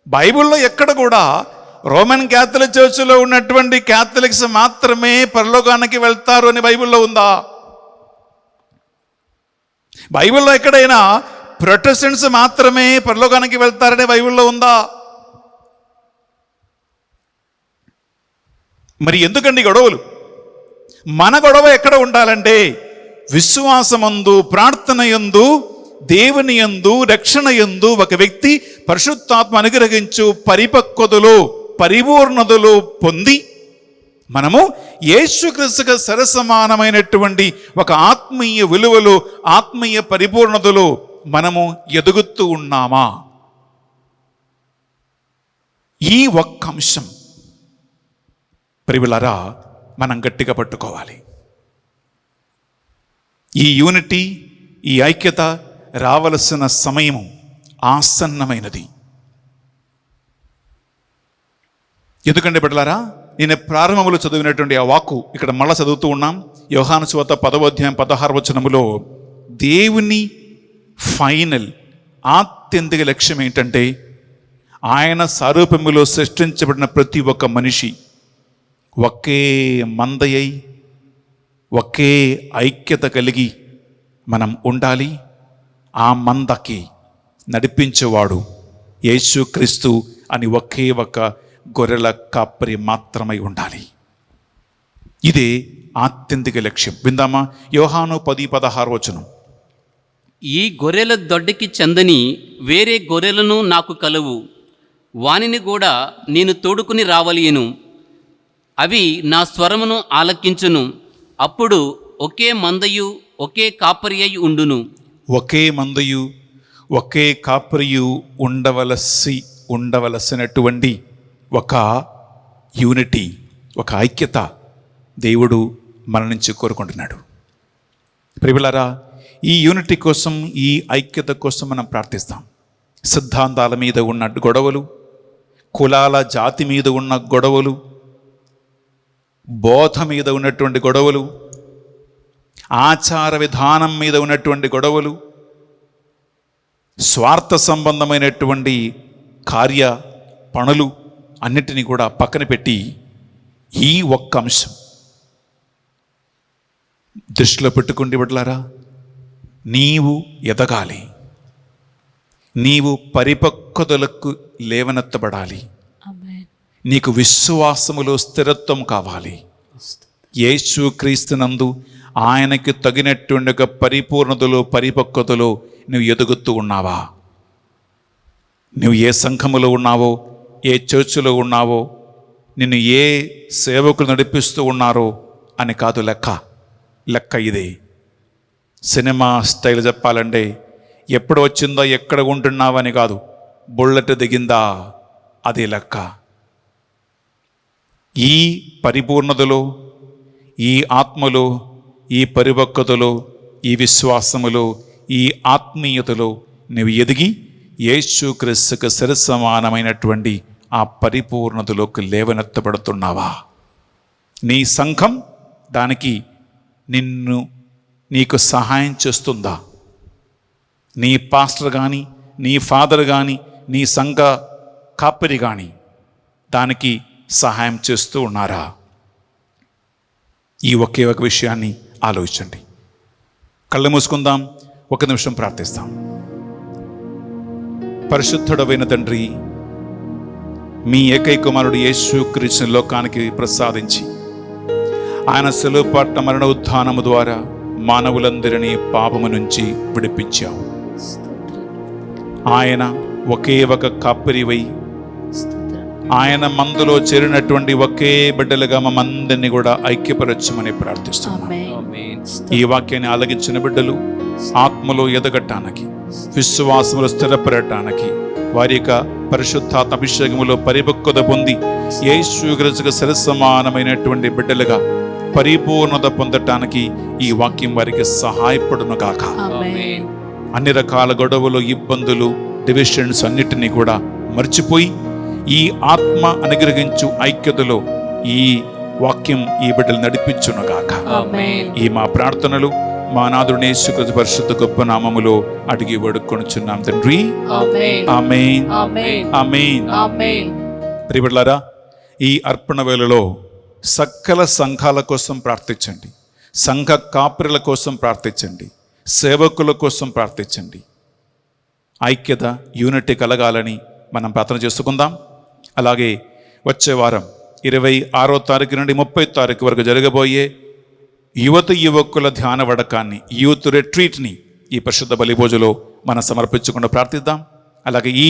బైబిల్లో ఎక్కడ కూడా రోమన్ క్యాథలిక్ చర్చిలో ఉన్నటువంటి క్యాథలిక్స్ మాత్రమే పరలోకానికి వెళ్తారు అని బైబిల్లో ఉందా? బైబిల్లో ఎక్కడైనా ప్రొటెస్టెంట్స్ మాత్రమే పరలోకానికి వెళ్తారనే బైబిల్లో ఉందా? మరి ఎందుకండి గొడవలు? మన గొడవ ఎక్కడ ఉండాలంటే విశ్వాసమందు, ప్రార్థన యందు, దేవుని యందు, రక్షణ యందు ఒక వ్యక్తి పరిశుద్ధాత్మ అనుగ్రహించు పరిపక్వతలో, పరిపూర్ణతలో పొంది మనము యేసుక్రీస్తుకు సరసమానమైనటువంటి ఒక ఆత్మీయ విలువలు, ఆత్మీయ పరిపూర్ణతలో మనము ఎదుగుతూ ఉన్నామా? ఈ ఒక్క అంశం ప్రియులారా మనం గట్టిగా పట్టుకోవాలి. ఈ యూనిటీ, ఈ ఐక్యత రావలసిన సమయం ఆసన్నమైనది. ఎందుకంటే బిడ్డలారా, నేను ప్రారంభంలో చదివినటువంటి ఆ వాక్కు ఇక్కడ మళ్ళా చదువుతూ ఉన్నాం. యోహాను సువార్త 10:16 దేవుని ఫైనల్ ఆత్యంతిక లక్ష్యం ఏంటంటే ఆయన సారూప్యములో సృష్టించబడిన ప్రతి ఒక్క మనిషి ఒకే మందయై ఒకే ఐక్యత కలిగి మనం ఉండాలి. ఆ మందకి నడిపించేవాడు యేసుక్రీస్తు అని ఒకే ఒక గొర్రెల కాపరి మాత్రమై ఉండాలి. ఇదే ఆత్యంతిక లక్ష్యం. విందామా? యోహాను 10:16
ఈ గొర్రెల దొడ్డికి చెందని వేరే గొర్రెలను నాకు కలవు, వానిని కూడా నేను తోడుకుని రావలియను. అవి నా స్వరమును ఆలకించును. అప్పుడు ఒకే మందయు ఒకే కాపరి అయి ఉండును.
ఒకే మందయు ఒకే కాపరియు ఉండవలసినటువంటి ఒక యూనిటీ, ఒక ఐక్యత దేవుడు మన నుంచి కోరుకుంటున్నాడు. ప్రియులారా, ఈ యూనిటీ కోసం, ఈ ఐక్యత కోసం మనం ప్రార్థిస్తాం. సిద్ధాంతాల మీద ఉన్న గొడవలు, కులాల జాతి మీద ఉన్న గొడవలు, బోధ మీద ఉన్నటువంటి గొడవలు, ఆచార విధానం మీద ఉన్నటువంటి గొడవలు, స్వార్థ సంబంధమైనటువంటి కార్య పనులు అన్నిటినీ కూడా పక్కన పెట్టి ఈ ఒక్క అంశం దృష్టిలో పెట్టుకుంటే బిడ్డలారా, నీవు ఎదగాలి, నీవు పరిపక్వతలకు లేవనెత్తబడాలి, నీకు విశ్వాసములో స్థిరత్వం కావాలి. యేసుక్రీస్తునందు ఆయనకి తగినటువంటి ఒక పరిపూర్ణతలో, పరిపక్వతలో నువ్వు ఎదుగుతూ ఉన్నావా? నువ్వు ఏ సంఘములో ఉన్నావో, ఏ చర్చిలో ఉన్నావో, నిన్ను ఏ సేవకులు నడిపిస్తూ ఉన్నారో అని కాదు లెక్క ఇదే. సినిమా స్టైల్ చెప్పాలంటే ఎప్పుడు వచ్చిందో, ఎక్కడ ఉంటున్నావని కాదు, బుల్లెట్ దిగిందా అది లెక్క. ఈ పరిపూర్ణతలో, ఈ ఆత్మలో, ఈ పరిపక్వతలో, ఈ విశ్వాసములో, ఈ ఆత్మీయతలో నువ్వు ఎదిగి యేసుక్రీస్తుకు సరిసమానమైనటువంటి ఆ పరిపూర్ణతలోకి లేవనెత్తబడుతున్నావా? నీ సంఘం దానికి నీకు సహాయం చేస్తుందా? నీ పాస్టర్ కానీ, నీ ఫాదర్ కానీ, నీ సంఘ కాపరి కానీ దానికి సహాయం చేస్తూ ఉన్నారా? ఈ ఒకే ఒక విషయాన్ని ఆలోచించండి. కళ్ళు మూసుకుందాం, ఒక నిమిషం ప్రార్థిస్తాం. పరిశుద్ధుడవైన తండ్రి, మీ ఏకైక కుమారుడు యేసుక్రీస్తుని లోకానికి ప్రసాదించి ఆయన శిలువపాట్ల మరణ ఉత్థానము ద్వారా మానవులందరినీ పాపము నుంచి విడిపించావు. ఆయన ఒకే ఒక కాపరివై ఆయన మందులో చేరినటువంటి ఒకే బిడ్డలుగా మమ్మందరినీ కూడా ఐక్యపరచమని ప్రార్థిస్తున్నాం. ఈ వాక్యాన్ని ఆలగించిన బిడ్డలు ఆత్మలో ఎదగటానికి, విశ్వాసములో స్థిరపడటానికి, వారి యొక్క పరిశుద్ధాత్మ అభిషేకములో పరిపక్వత పొంది యేసుక్రీస్తుకు సరిసమానమైనటువంటి బిడ్డలుగా పరిపూర్ణత పొందటానికి ఈ వాక్యం వారికి సహాయపడును గాక. అన్ని రకాల గొడవలు, ఇబ్బందులు, డివిషన్స్ అన్నిటినీ కూడా మర్చిపోయి ఈ ఆత్మ అనుగ్రహించు ఐక్యతలో ఈ వాక్యం ఈ బిడ్డలు నడిపించును గాక. ఈ మా ప్రార్థనలు మా నాథుడు యేసుక్రీస్తు పరిశుద్ధ గొప్ప నామములో అడిగి వేడుకొనుచున్నాం తండ్రి. ఆమేన్, ఆమేన్. ప్రియబిడ్డలారా, ఈ అర్పణ వేళలో సకల సంఘాల కోసం ప్రార్థించండి, సంఘ కాపరుల కోసం ప్రార్థించండి, సేవకుల కోసం ప్రార్థించండి. ఐక్యత, యూనిటీ కలగాలని మనం ప్రార్థన చేసుకుందాం. అలాగే వచ్చే వారం 26వ తారీఖు నుండి 30వ తారీఖు వరకు జరగబోయే యువకుల ధ్యాన వడకాన్ని, యూత్ రిట్రీట్ని ఈ పరిశుద్ధ బలిభోజలో మనం సమర్పించకుండా ప్రార్థిద్దాం. అలాగే ఈ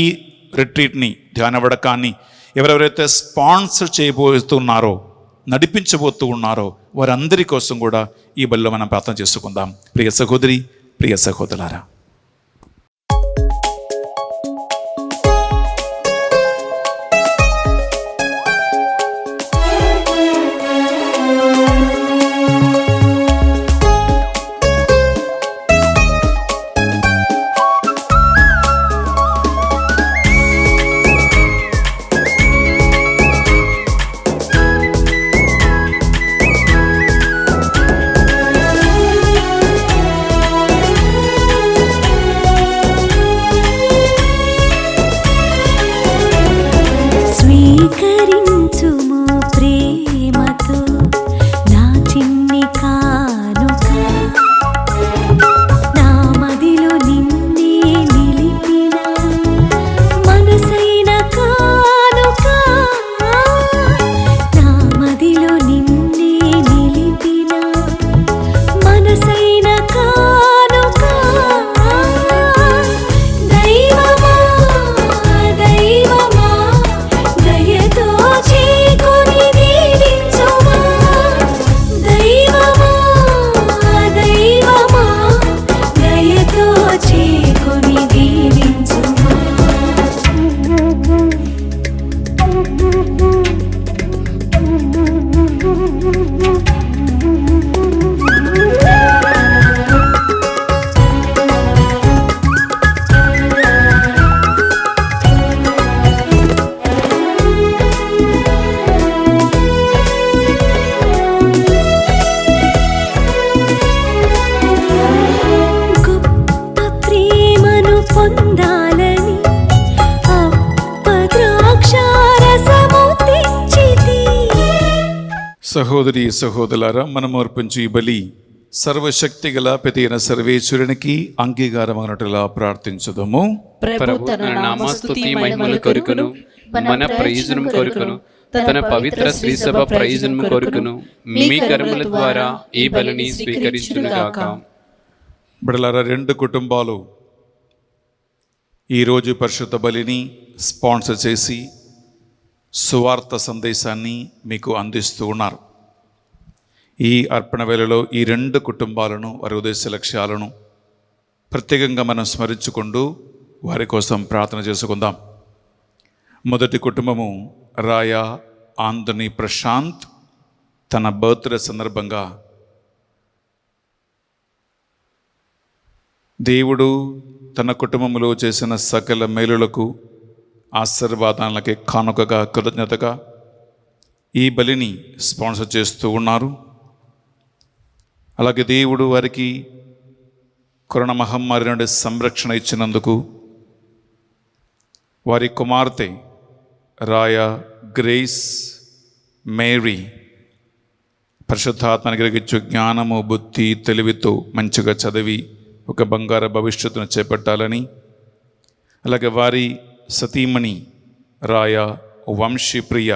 రిట్రీట్ని, ధ్యాన వడకాన్ని ఎవరెవరైతే స్పాన్సర్ చేయబోతున్నారో, నడిపించబోతూ ఉన్నారో వారందరి కోసం కూడా ఈ బలిలో మనం ప్రార్థన చేసుకుందాం. ప్రియ సహోదరి, ప్రియ సహోదరులారా, సహోదరి సహోదరులారా, మనము అర్పించు ఈ బలి సర్వశక్తి గల పెతైన సర్వేశ్వరునికి అంగీకారమగినట్లుగా ప్రార్థించుదాము.
ప్రభు తన నామస్తుతి మహిమల కొరకును మన ప్రయోజనం కొరకును తన పవిత్ర శ్రీ సభ ప్రయోజనం కొరకును మీ కర్మల ద్వారా ఈ బలిని స్వీకరించునుగాక.
బిడ్డలారా, 2 కుటుంబాలు ఈరోజు పరిశుద్ధ బలిని స్పాన్సర్ చేసి సువార్త సందేశాన్ని మీకు అందిస్తూ ఉన్నారు. ఈ అర్పణ వేళలో ఈ 2 కుటుంబాలను, వారి ఉద్దేశ లక్ష్యాలను ప్రత్యేకంగా మనం స్మరించుకుంటూ వారి కోసం ప్రార్థన చేసుకుందాం. మొదటి కుటుంబము రాయా ఆంధోని ప్రశాంత్. తన బర్త్డే సందర్భంగా దేవుడు తన కుటుంబంలో చేసిన సకల మేలులకు, ఆశీర్వాదాలకి కానుకగా, కృతజ్ఞతగా ఈ బలిని స్పాన్సర్ చేస్తూ ఉన్నారు. అలాగే దేవుడు వారికి కరోనా మహమ్మారి నుండి సంరక్షణ ఇచ్చినందుకు వారి కుమార్తె రాయా గ్రేస్ మేరీ పరిశుద్ధాత్మని కలిగించు జ్ఞానము, బుద్ధి, తెలివితో మంచిగా చదివి ఒక బంగారు భవిష్యత్తును చేపట్టాలని, అలాగే వారి సతీమణి రాయా వంశీప్రియ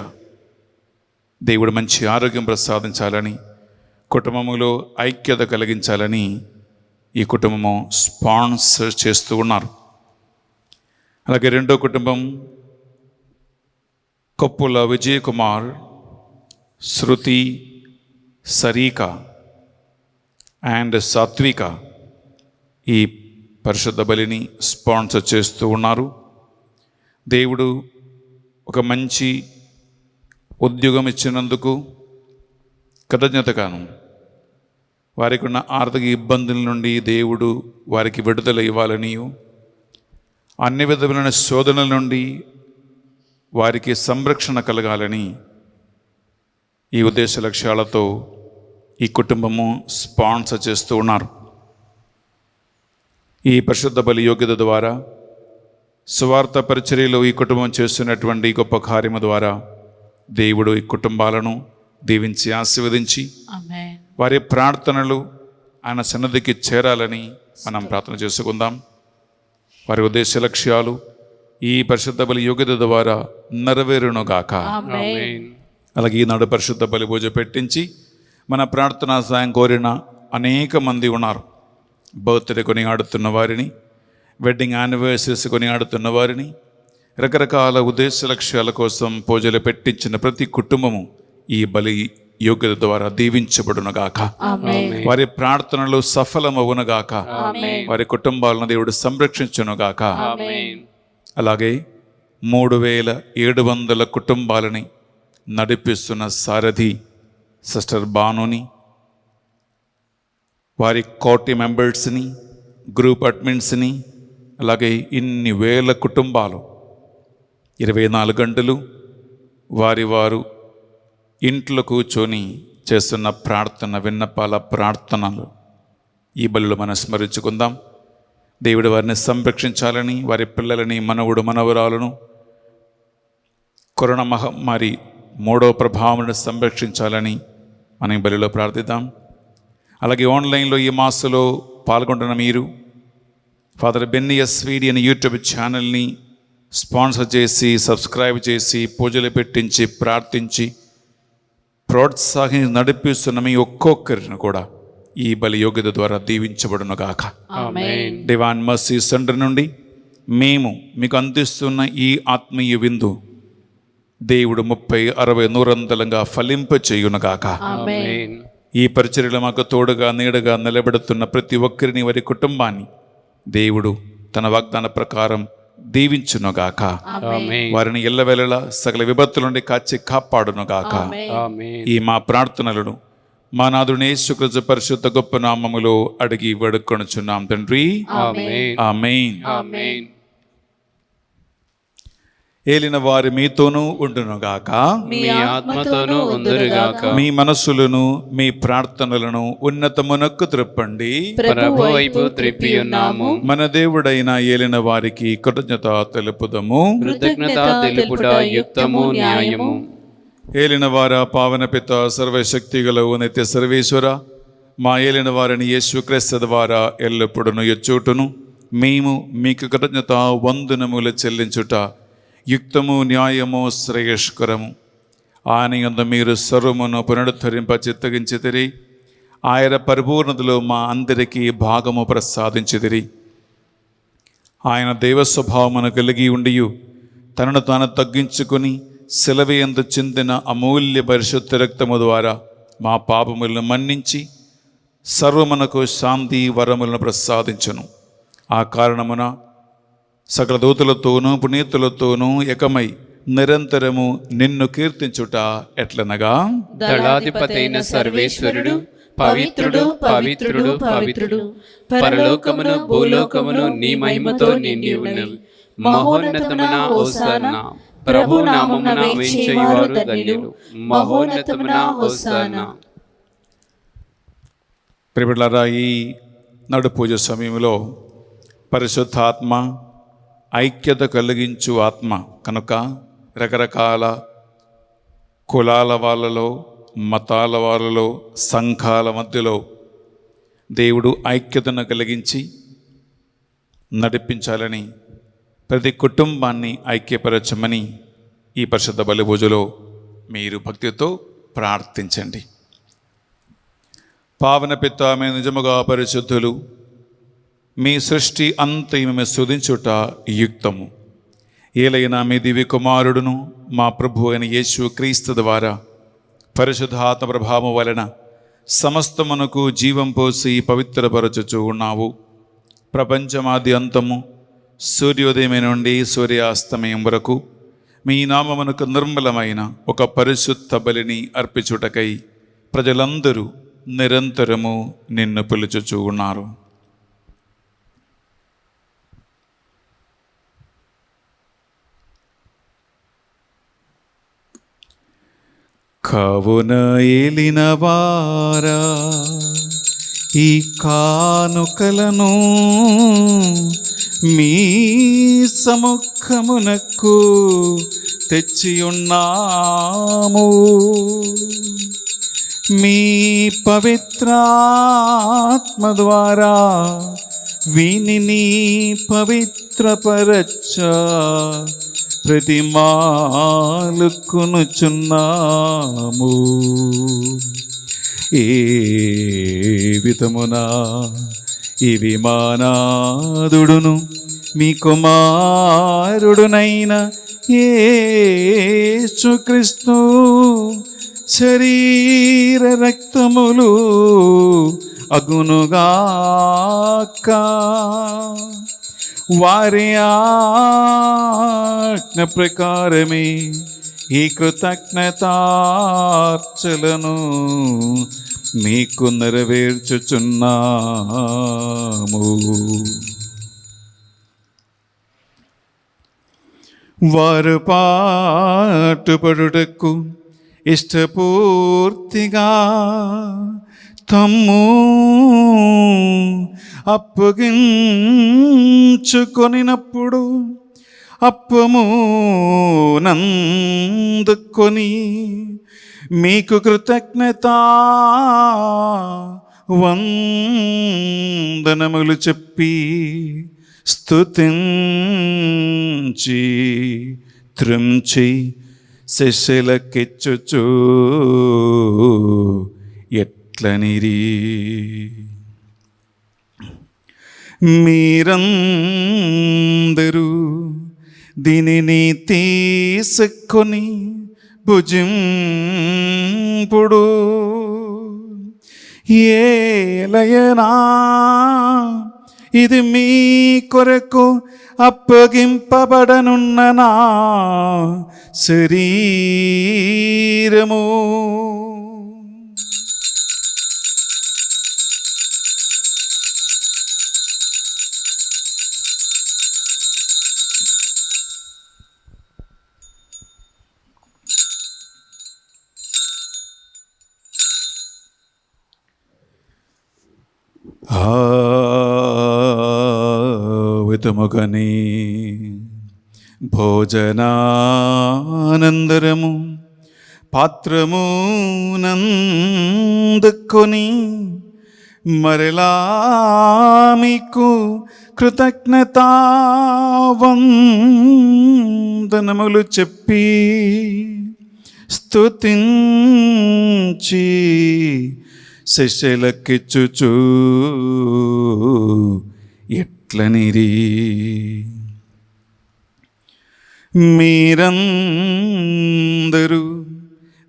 దేవుడు మంచి ఆరోగ్యం ప్రసాదించాలని, కుటుంబములో ఐక్యత కలిగించాలని ఈ కుటుంబము స్పాన్సర్ చేస్తూ ఉన్నారు. అలాగే 2వ కుటుంబం కొప్పుల విజయ్ కుమార్, శృతి, సరీక అండ్ సాత్విక ఈ పరిశుద్ధ బలిని స్పాన్సర్ చేస్తూ ఉన్నారు. దేవుడు ఒక మంచి ఉద్యోగం ఇచ్చినందుకు కృతజ్ఞతగాను, వారికి ఉన్న ఆర్థిక ఇబ్బందుల నుండి దేవుడు వారికి విడుదల ఇవ్వాలని, అన్ని విధములైన శోధనల నుండి వారికి సంరక్షణ కలగాలని ఈ ఉద్దేశ లక్ష్యాలతో ఈ కుటుంబము స్పాన్సర్ చేస్తూ ఉన్నారు. ఈ పరిశుద్ధ బలి యోగ్యత ద్వారా సువార్త పరిచర్యలో ఈ కుటుంబం చేస్తున్నటువంటి గొప్ప కార్యము ద్వారా దేవుడు ఈ కుటుంబాలను దీవించి ఆశీర్వదించి వారి ప్రార్థనలు ఆయన సన్నిధికి చేరాలని మనం ప్రార్థన చేసుకుందాం. వారి ఉద్దేశ లక్ష్యాలు ఈ పరిశుద్ధ బలి యోగ్యత ద్వారా నెరవేరునుగాక. అలాగే ఈనాడు పరిశుద్ధ బలి పూజ పెట్టించి మన ప్రార్థనా సాయం కోరిన అనేక మంది ఉన్నారు. బర్త్డే కొని ఆడుతున్న వారిని, వెడ్డింగ్ యానివర్సరీస్ కొని ఆడుతున్న వారిని, రకరకాల ఉద్దేశ లక్ష్యాల కోసం పూజలు పెట్టించిన ప్రతి కుటుంబము ఈ బలి యోగ్యత ద్వారా దీవించబడునుగాక. వారి ప్రార్థనలు సఫలమవునుగాక. వారి కుటుంబాలను దేవుడు సంరక్షించునుగాక. అలాగే 3700 కుటుంబాలని నడిపిస్తున్న సారథి సిస్టర్ బానుని, వారి కోటి మెంబర్స్ని, గ్రూప్ అడ్మిన్స్ని, అలాగే ఇన్ని వేల కుటుంబాలు 24 గంటలు వారు ఇంట్లో కూర్చొని చేస్తున్న ప్రార్థన, విన్నపాల ప్రార్థనలు ఈ బలిలో మనం స్మరించుకుందాం. దేవుడు వారిని సంరక్షించాలని, వారి పిల్లలని, మనవుడు మనవరాలను కరోనా మహమ్మారి 3వ ప్రభావాన్ని సంరక్షించాలని మనం ఈ బలిలో ప్రార్థిద్దాం. అలాగే ఆన్లైన్లో ఈ మాసంలో పాల్గొంటున్న మీరు ఫాదర్ బెన్నీ ఎస్వీడి అనే యూట్యూబ్ ఛానల్ని స్పాన్సర్ చేసి, సబ్స్క్రైబ్ చేసి, పూజలు పెట్టించి, ప్రార్థించి, ప్రోత్సాహించి నడిపిస్తున్న మీ ఒక్కొక్కరిని కూడా ఈ బలి యోగ్యత ద్వారా దీవించబడునుగాక. డివైన్ మర్సీ సెంటర్ నుండి మేము మీకు అందిస్తున్న ఈ ఆత్మీయ విందు దేవుడు 30, 60, 100 ఫలింప చేయునుగాక. ఈ పరిచర్యలో మాకు తోడుగా, నీడగా నిలబెడుతున్న ప్రతి ఒక్కరిని, వారి కుటుంబాన్ని దేవుడు తన వాగ్దాన ప్రకారం దీవించునుగాక. వారిని ఎల్లవేళలా సకల విపత్తుల నుండి కాచి కాపాడునుగాక. ఈ మా ప్రార్థనలను మా నాథుని యేసుక్రీస్తు పరిశుద్ధ గొప్ప నామములో అడిగి వేడుకొనుచున్నాం తండ్రి. ఆమేన్. ఏలిన వారి మీతోనూ ఉండునుగాక.
మీ ఆత్మతోనూ ఉందురుగాక.
మీ మనస్సులను, మీ ప్రార్థనలను ఉన్నతమునకు త్రిప్పండి.
ప్రభు వైపు త్రిప్పియున్నాము.
మన దేవుడైన ఏలిన వారికి కృతజ్ఞత తెలుపుదము.
కృతజ్ఞత తెలుపుట యుక్తము, న్యాయము.
ఏలిన వార పావన పిత సర్వశక్తిగల నిత్య సర్వేశ్వర, మా ఏలిన వారిని యేసుక్రీస్తు ద్వారా ఎల్లప్పుడూ ఎచ్చోటును మేము మీకు కృతజ్ఞత వందనములు చెల్లించుట యుక్తము, న్యాయము, శ్రేయస్కరము. ఆయన యందు మీరు సర్వమును పునరుద్ధరింప చిత్తగించితిరి. ఆయన పరిపూర్ణతలో మా అందరికీ భాగము ప్రసాదించితిరి. ఆయన దైవ స్వభావమును కలిగి ఉండి తనను తాను తగ్గించుకొని శిలవయందు చిందిన అమూల్య పరిశుద్ధ రక్తము ద్వారా మా పాపములను మన్నించి సర్వమునకు శాంతి వరములను ప్రసాదించును. ఆ కారణమున సకల దూతలతోనూ పునీతులతోనూ ఏకమై నిరంతరము నిన్ను కీర్తించుట ఎట్లనగా,
దళాధిపతైన సర్వేశ్వరుడు పవిత్రుడు పవిత్రుడు పవిత్రుడు, పరలోకమును భూలోకమును నీ మహిమతో నిండి ఉన్నవి. మహోన్నతమున హోసానా, ప్రభు నామమున వేంచేయువారు ధన్యులు. మహోన్నతమున హోసానా.
ప్రియబిడ్డలారా, ఈ నడు పూజ సమయంలో పరిశుద్ధాత్మ ఐక్యత కలిగించు ఆత్మ కనుక రకరకాల కులాల వాళ్ళలో, మతాల వాళ్ళలో, సంఘాల మధ్యలో దేవుడు ఐక్యతను కలిగించి నడిపించాలని, ప్రతి కుటుంబాన్ని ఐక్యపరచమని ఈ పరిశుద్ధ బలి పూజలో మీరు భక్తితో ప్రార్థించండి. పావన పిత, మీ నిజముగా పరిశుద్ధులు, మీ సృష్టి అంతయు మేము స్తుతించుట యుక్తము. ఏలైనా మీ దివ్య కుమారుడును మా ప్రభు అయిన యేసు క్రీస్తు ద్వారా పరిశుద్ధాత్మ ప్రభావం వలన సమస్తమునకు జీవం పోసి పవిత్రపరచుచూ ఉన్నావు. ప్రపంచమాది అంతము సూర్యోదయం నుండి సూర్యాస్తమయం వరకు మీ నామమునకు నిర్మలమైన ఒక పరిశుద్ధ బలిని అర్పించుటకై ప్రజలందరూ నిరంతరము నిన్ను పిలుచుచూ ఉన్నారు. కావున ఏలిన వారా, ఈ కానుకలను మీ సముఖమునకు తెచ్చియున్నాము. మీ పవిత్రాత్మ ద్వారా వీనిని పవిత్రపరచ ప్రతిమాలుకొనుచున్నాము. ఏ విధమున ఇవి మానాదుడును మీ కుమారుడునైన యేసుక్రీస్తు శరీర రక్తములు అగునుగాక. వారి ఆజ్ఞ ప్రకారమే ఈ కృతజ్ఞతార్చలను మీకు నెరవేర్చుచున్నాము. వారు పాటుపడుటకు ఇష్టపూర్తిగా తమ్ము అప్పగించుకొనినప్పుడు అప్పము నందుకొని మీకు కృతజ్ఞత వందనములు చెప్పి స్తుతించి త్రుంచి శిష్యులకిచ్చుచు ఎట్లనిరి, మీరందరూ దీనిని తీసుకొని భుజింపుడు. ఏలయనా ఇది మీ కొరకు అప్పగింపబడనున్న నా శరీరము. విధముగని భోజనానందరము పాత్రమునందుకొని మరలా మీకు కృతజ్ఞతావందనములు చెప్పి స్తుతించి శిష్యులకిచ్చుచు ఎట్లనిరి, మీరందరూ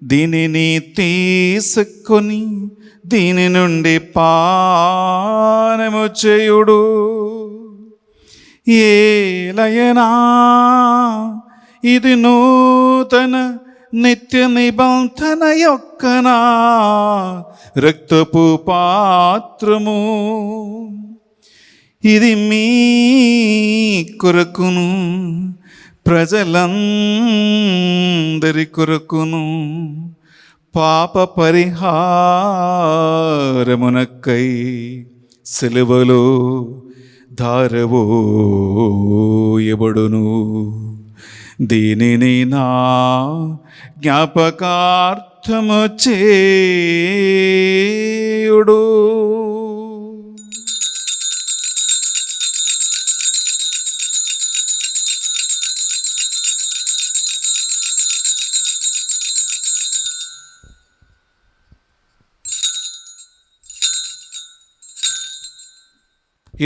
దీనిని తీసుకొని దీని నుండి పానము చేయుడు. ఏలయనా ఇది నూతన నిత్య నిబంధన యొక్క నా రక్తపు పాత్రము. ఇది మీ కొరకును ప్రజలందరి కొరకును పాప పరిహారమునకై సిలువలో ధారవోయబడును. దీనిని నా జ్ఞాపకార్థము చేయుడు.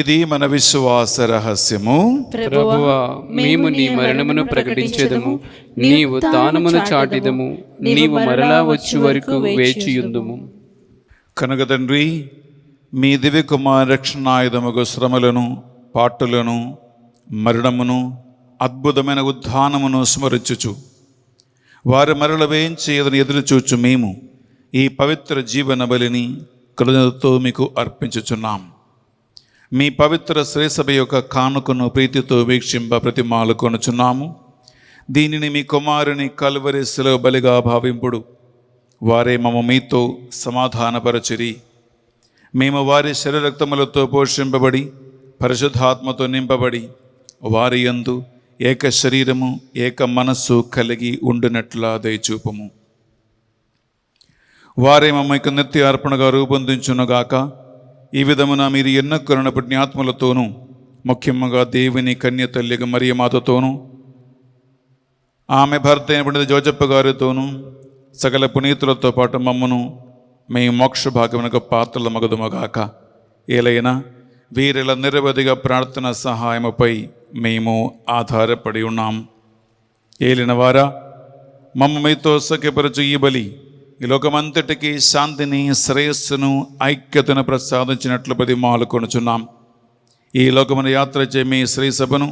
ఇది మన విశ్వాస రహస్యము.
ప్రభువా, మేము నీ మరణమును ప్రకటించెదము, నీ ఉత్థానమును చాటిదము, నీవు మరలా వచ్చు వరకు వేచియుందుము.
కనుక తండ్రి, మీ దివ్య కుమార రక్షణాయుధముగు శ్రమలను, పాటులను, మరణమును, అద్భుతమైన ఉత్థానమును స్మరించుచు వారి మరల వేయించేదని ఎదురుచూచు మేము ఈ పవిత్ర జీవన బలిని కృతజ్ఞతతో మీకు అర్పించుచున్నాం. మీ పవిత్ర శ్రీసభ యొక్క కానుకను ప్రీతితో వీక్షింప ప్రతిమాలు కొనుచున్నాము. దీనిని మీ కుమారుని కల్వరి శిలువ బలిగా భావింపుడు. వారే మమ్మ మీతో సమాధానపరచిరి. మేము వారి శరీర రక్తములతో పోషింపబడి పరిశుద్ధాత్మతో నింపబడి వారి యందు ఏక శరీరము ఏక మనస్సు కలిగి ఉండినట్లా దయచూపము. వారే మమ్మకు నిత్య అర్పణగా రూపొందించునుగాక. ఈ విధమున మీరు ఎన్నొక్కరున పుణ్యాత్మలతోనూ ముఖ్యముగా దేవుని కన్య తల్లిగా మరియమాతతోనూ ఆమె భర్త అయిన పండిత జోజప్ప గారితోనూ సకల పునీతులతో పాటు మమ్మను మేము మోక్ష భాగమునకు పాత్రల మగదుమగాక. ఏలైనా వీరిల నిరవధిగా ప్రార్థన సహాయముపై మేము ఆధారపడి ఉన్నాం. ఏలిన వారా, మమ్మ మీతో సఖ్యపరచు ఈ బలి ఈ లోకమంతటికి శాంతిని, శ్రేయస్సును, ఐక్యతను ప్రసాదించినట్లు ప్రతిమాలు కొనుచున్నాం. ఈ లోకమును యాత్ర చే మీ శ్రీ సభను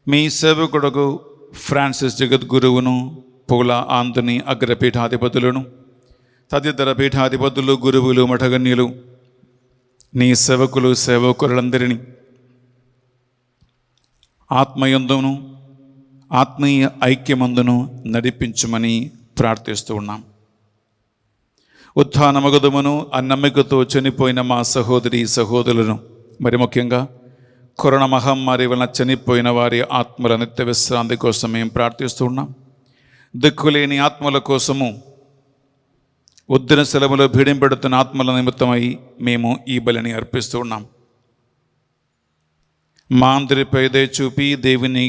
మీ సేవకుడుకు ఫ్రాన్సిస్ జగద్గురువును, పూల ఆంతోనీ అగ్రపీఠాధిపతులను, తదితర పీఠాధిపతులు, గురువులు, మఠగన్యులు, నీ సేవకులు, సేవకులందరినీ ఆత్మయందును ఆత్మీయ ఐక్యమందును నడిపించమని ప్రార్థిస్తూ ఉన్నాం. ఉత్థానమగదుమును అన్నమ్మికతో చనిపోయిన మా సహోదరి సహోదరులను, మరి ముఖ్యంగా కరోనా మహమ్మారి వలన చనిపోయిన వారి ఆత్మల నిత్య విశ్రాంతి కోసం మేము ప్రార్థిస్తూ ఉన్నాం. దిక్కులేని ఆత్మల కోసము ఉద్దిన స్థలములో భీడింపెడుతున్న ఆత్మల నిమిత్తమై మేము ఈ బలిని అర్పిస్తూ ఉన్నాం. మా అందరిపై దయ చూపి దేవుని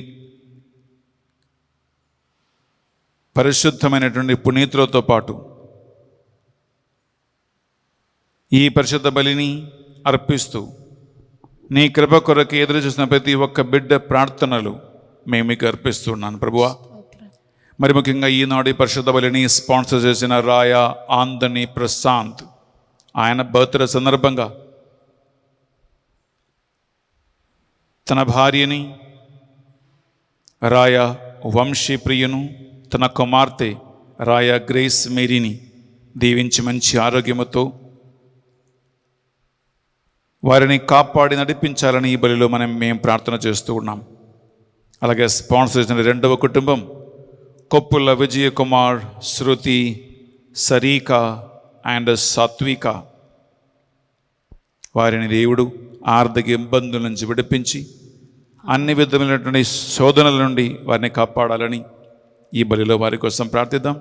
పరిశుద్ధమైనటువంటి పునీతులతో పాటు ఈ పరిశుద్ధ బలిని అర్పిస్తూ నీ కృప కొరకు ఎదురు చూసిన ప్రతి ఒక్క బిడ్డ ప్రార్థనలు మేము మీకు అర్పిస్తున్నాను ప్రభువా. మరి ముఖ్యంగా ఈనాడు ఈ పరిశుద్ధ బలిని స్పాన్సర్ చేసిన రాయ ఆంథోనీ ప్రశాంత్, ఆయన బర్త్డే సందర్భంగా తన భార్యని రాయ వంశీప్రియను, తన కుమార్తె రాయ గ్రేస్ మేరీని దీవించి మంచి ఆరోగ్యముతో వారిని కాపాడి నడిపించాలని ఈ బలిలో మేము ప్రార్థన చేస్తూ ఉన్నాం. అలాగే స్పాన్సర్ చేసిన రెండవ కుటుంబం కొప్పుల విజయ కుమార్, శృతి, సరీక అండ్ సాత్విక, వారిని దేవుడు ఆర్థిక ఇబ్బందుల నుంచి విడిపించి అన్ని విధమైనటువంటి శోధనల నుండి వారిని కాపాడాలని ఈ బలిలో వారి కోసం ప్రార్థిద్దాం.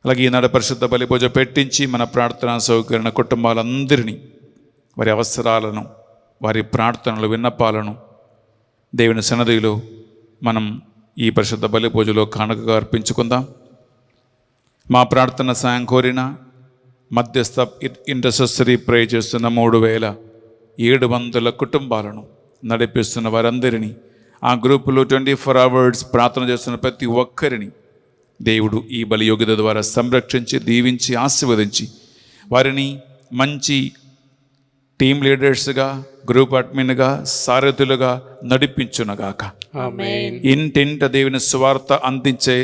అలాగే ఈనాడు పరిశుద్ధ బలి పూజ పెట్టించి మన ప్రార్థనా సౌకర్య కుటుంబాలందరినీ వారి అవసరాలను, వారి ప్రార్థనలు, విన్నపాలను దేవుని సన్నిధిలో మనం ఈ పరిశుద్ధ బలి పూజలో కానుకగా అర్పించుకుందాం. మా ప్రార్థన సాయం కోరిన మధ్యస్థ ఇంటర్సెసరీ ప్రే చేస్తున్న 3700 కుటుంబాలను నడిపిస్తున్న వారందరినీ, ఆ గ్రూపులో 24 hours ప్రార్థన చేస్తున్న ప్రతి ఒక్కరిని దేవుడు ఈ బలి యోగ్యత ద్వారా సంరక్షించి, దీవించి, ఆశీర్వదించి వారిని మంచి టీమ్ లీడర్స్గా, గ్రూప్ అడ్మిన్గా, సారథులుగా నడిపించునగాక. ఇంటింట దేవుని సువార్త అందించే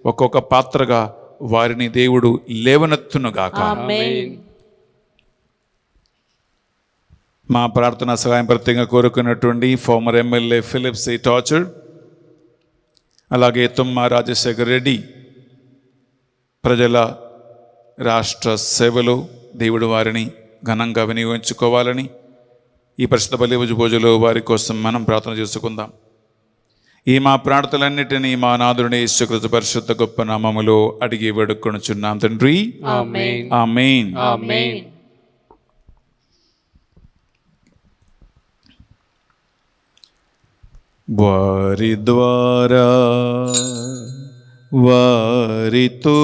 ఒక్కొక్క పాత్రగా వారిని దేవుడు లేవనెత్తునుగాక. మా ప్రార్థన సహాయం ప్రత్యేకంగా కోరుకున్నటువంటి ఫార్మర్ ఎమ్మెల్యే ఫిలిప్ సి టార్చర్, అలాగే తుమ్మ రాజశేఖర్ రెడ్డి ప్రజల రాష్ట్ర సేవలో దేవుడు వారిని ఘనంగా వినియోగించుకోవాలని ఈ పరిశుద్ధ బలి పూజలో వారి కోసం మనం ప్రార్థన చేసుకుందాం. ఈ మా ప్రార్థనలన్నిటినీ మా నాథుని యేసుక్రీస్తు పరిశుద్ధ గొప్ప నామములో అడిగి వేడుకొనుచున్నాం తండ్రి.
ఆమేన్.
ఆమేన్.
ఆమేన్.
వారి ద్వారా, వారితో,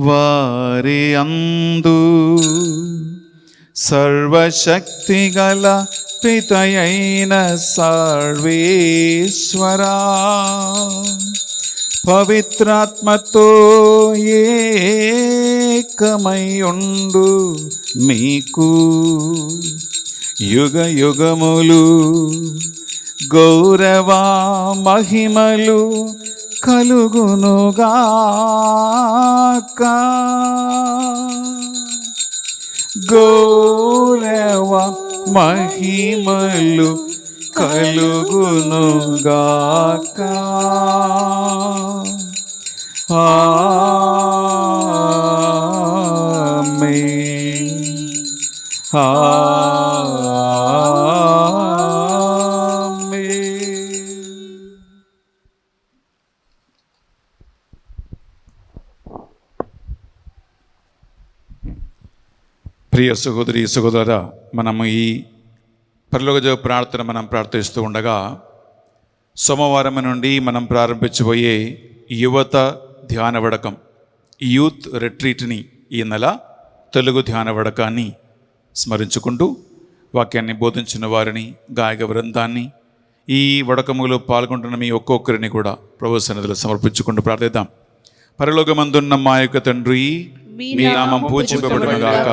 వారి అందు సర్వశక్తిగల పితయైన సర్వేశ్వరా, పవిత్రాత్మతో ఏకమై ఉండు మీకు యుగ యుగములు గౌరవ మహిమలు కలుగునుగాక. గౌరవ మహిమలు కలుగునుగాక. ఆమేన్. ప్రియ సహోదరి సహోదర, మనము ఈ పరలోక ప్రార్థన మనం ప్రార్థిస్తూ ఉండగా సోమవారం నుండి మనం ప్రారంభించబోయే యువత ధ్యాన వడకం, యూత్ రిట్రీట్ని, ఈ నెల తెలుగు ధ్యాన వడకాన్ని స్మరించుకుంటూ వాక్యాన్ని బోధించిన వారిని, గాయక బృందాన్ని, ఈ వడకములో పాల్గొంటున్న మీ ఒక్కొక్కరిని కూడా ప్రభు సన్నిధిలో సమర్పించుకుంటూ ప్రార్థిద్దాం. పరలోకమందున్న మా యొక్క తండ్రి, మీ నామం పూజింపబడునుగాక,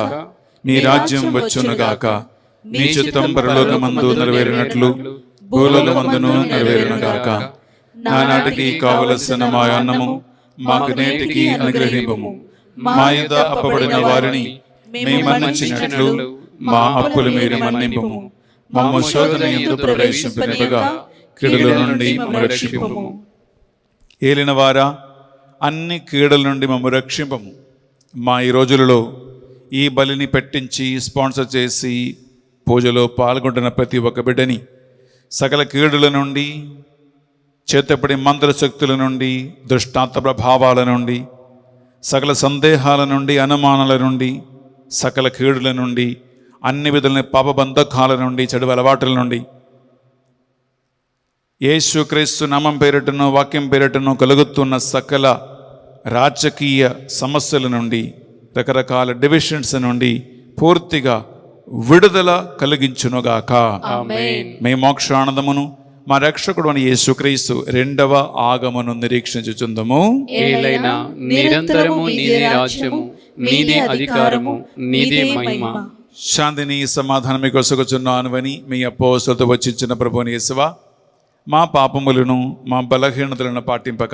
నీ రాజ్యం వచ్చునుగాక, నీ చిత్తం పరలోకమందు నెరవేరినట్లు భూలోకమందును నెరవేరునుగాక. నానాటికి కావలసిన మా అన్నము మాకు నేటికి అనుగ్రహింపము. మా యుద్ధ అప్పబడిన వారిని మేము మన్నించినట్లు మా అప్పులు మీరు మన్నింపము. మమ్ము శోధన యందు ప్రవేశింపనివ్వగా కీడుల నుండి మమ్ము రక్షింపము. ఏలిన వారా, అన్ని కీడుల నుండి మమ్ము రక్షింపము. మా ఈ రోజులలో ఈ బలిని పెట్టించి స్పాన్సర్ చేసి పూజలో పాల్గొంటున్న ప్రతి ఒక్క బిడ్డని సకల కీడుల నుండి, చేతపడి మంత్ర శక్తుల నుండి, దుష్టాత్మ ప్రభావాల నుండి, సకల సందేహాల నుండి, అనుమానాల నుండి, సకల కీడుల నుండి, అన్ని విధులని పాపబంధకాల నుండి, చెడు అలవాటుల నుండి యేసుక్రీస్తు నామం పేరిటను, వాక్యం పేరిటను కలుగుతున్న సకల రాజకీయ సమస్యల నుండి, రకరకాల డివిజన్స్ నుండి పూర్తిగా విడుదల కలిగించునుగాక. మే మోక్షానందమును మా రక్షకుడు అని యేసుక్రీస్తు రెండవ ఆగమను నిరీక్షించుచుందము.
ఏలైనా నిరంతరము నీదే రాజ్యము, నీదే అధికారము, నీదే మహిమ.
శాంతిని సమాధానం మీకు వసగుచున్నానువని మీ అపోస్తలతో వచ్చించిన ప్రభువుని యేసువా, మా పాపములను, మా బలహీనతలను పాటింపక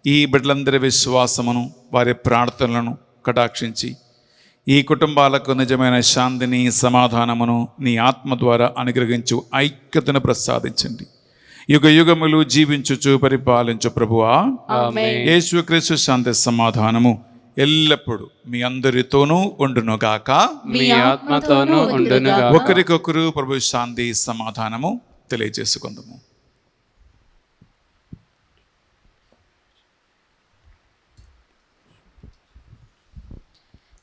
ఈ బిడ్డలందరి విశ్వాసమును, వారి ప్రార్థనలను కటాక్షించి ఈ కుటుంబాలకు నిజమైన శాంతిని, సమాధానమును నీ ఆత్మ ద్వారా అనుగ్రహించు ఐక్యతను ప్రసాదించండి. యుగ యుగములు జీవించుచు పరిపాలించు ప్రభువా. యేసుక్రీస్తు శాంతి సమాధానము ఎల్లప్పుడూ మీ అందరితోనూ ఉండునుగాక,
మీ ఆత్మతోనూ ఉండునుగాక.
ఒకరికొకరు ప్రభు శాంతి సమాధానము తెలియజేసుకుందాము.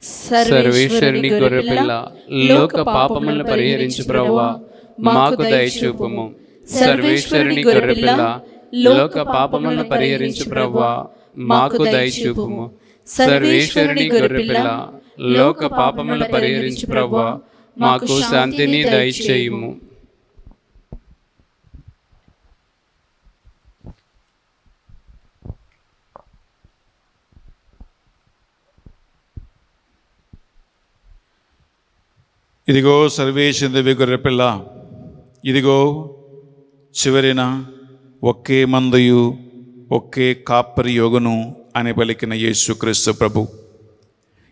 సర్వేశ్వరుని గొర్రెపిల్ల, లోక పాపములను పరిహరించు ప్రభువా, మాకు దయచూపుము. సర్వేశ్వరుని గొర్రెపిల్ల, లోక పాపములను పరిహరించు ప్రభువా, మాకు దయచూపుము. సర్వేశ్వరుని గొర్రెపిల్ల, లోక పాపములను పరిహరించు ప్రభువా, మాకు శాంతిని దయచేయుము.
ఇదిగో సర్వేశ్వరుని గొర్రెపిల్ల, ఇదిగో చివరిన ఒకే మందయు ఒకే కాపరి యోగును అని పలికిన యేసుక్రీస్తు ప్రభు.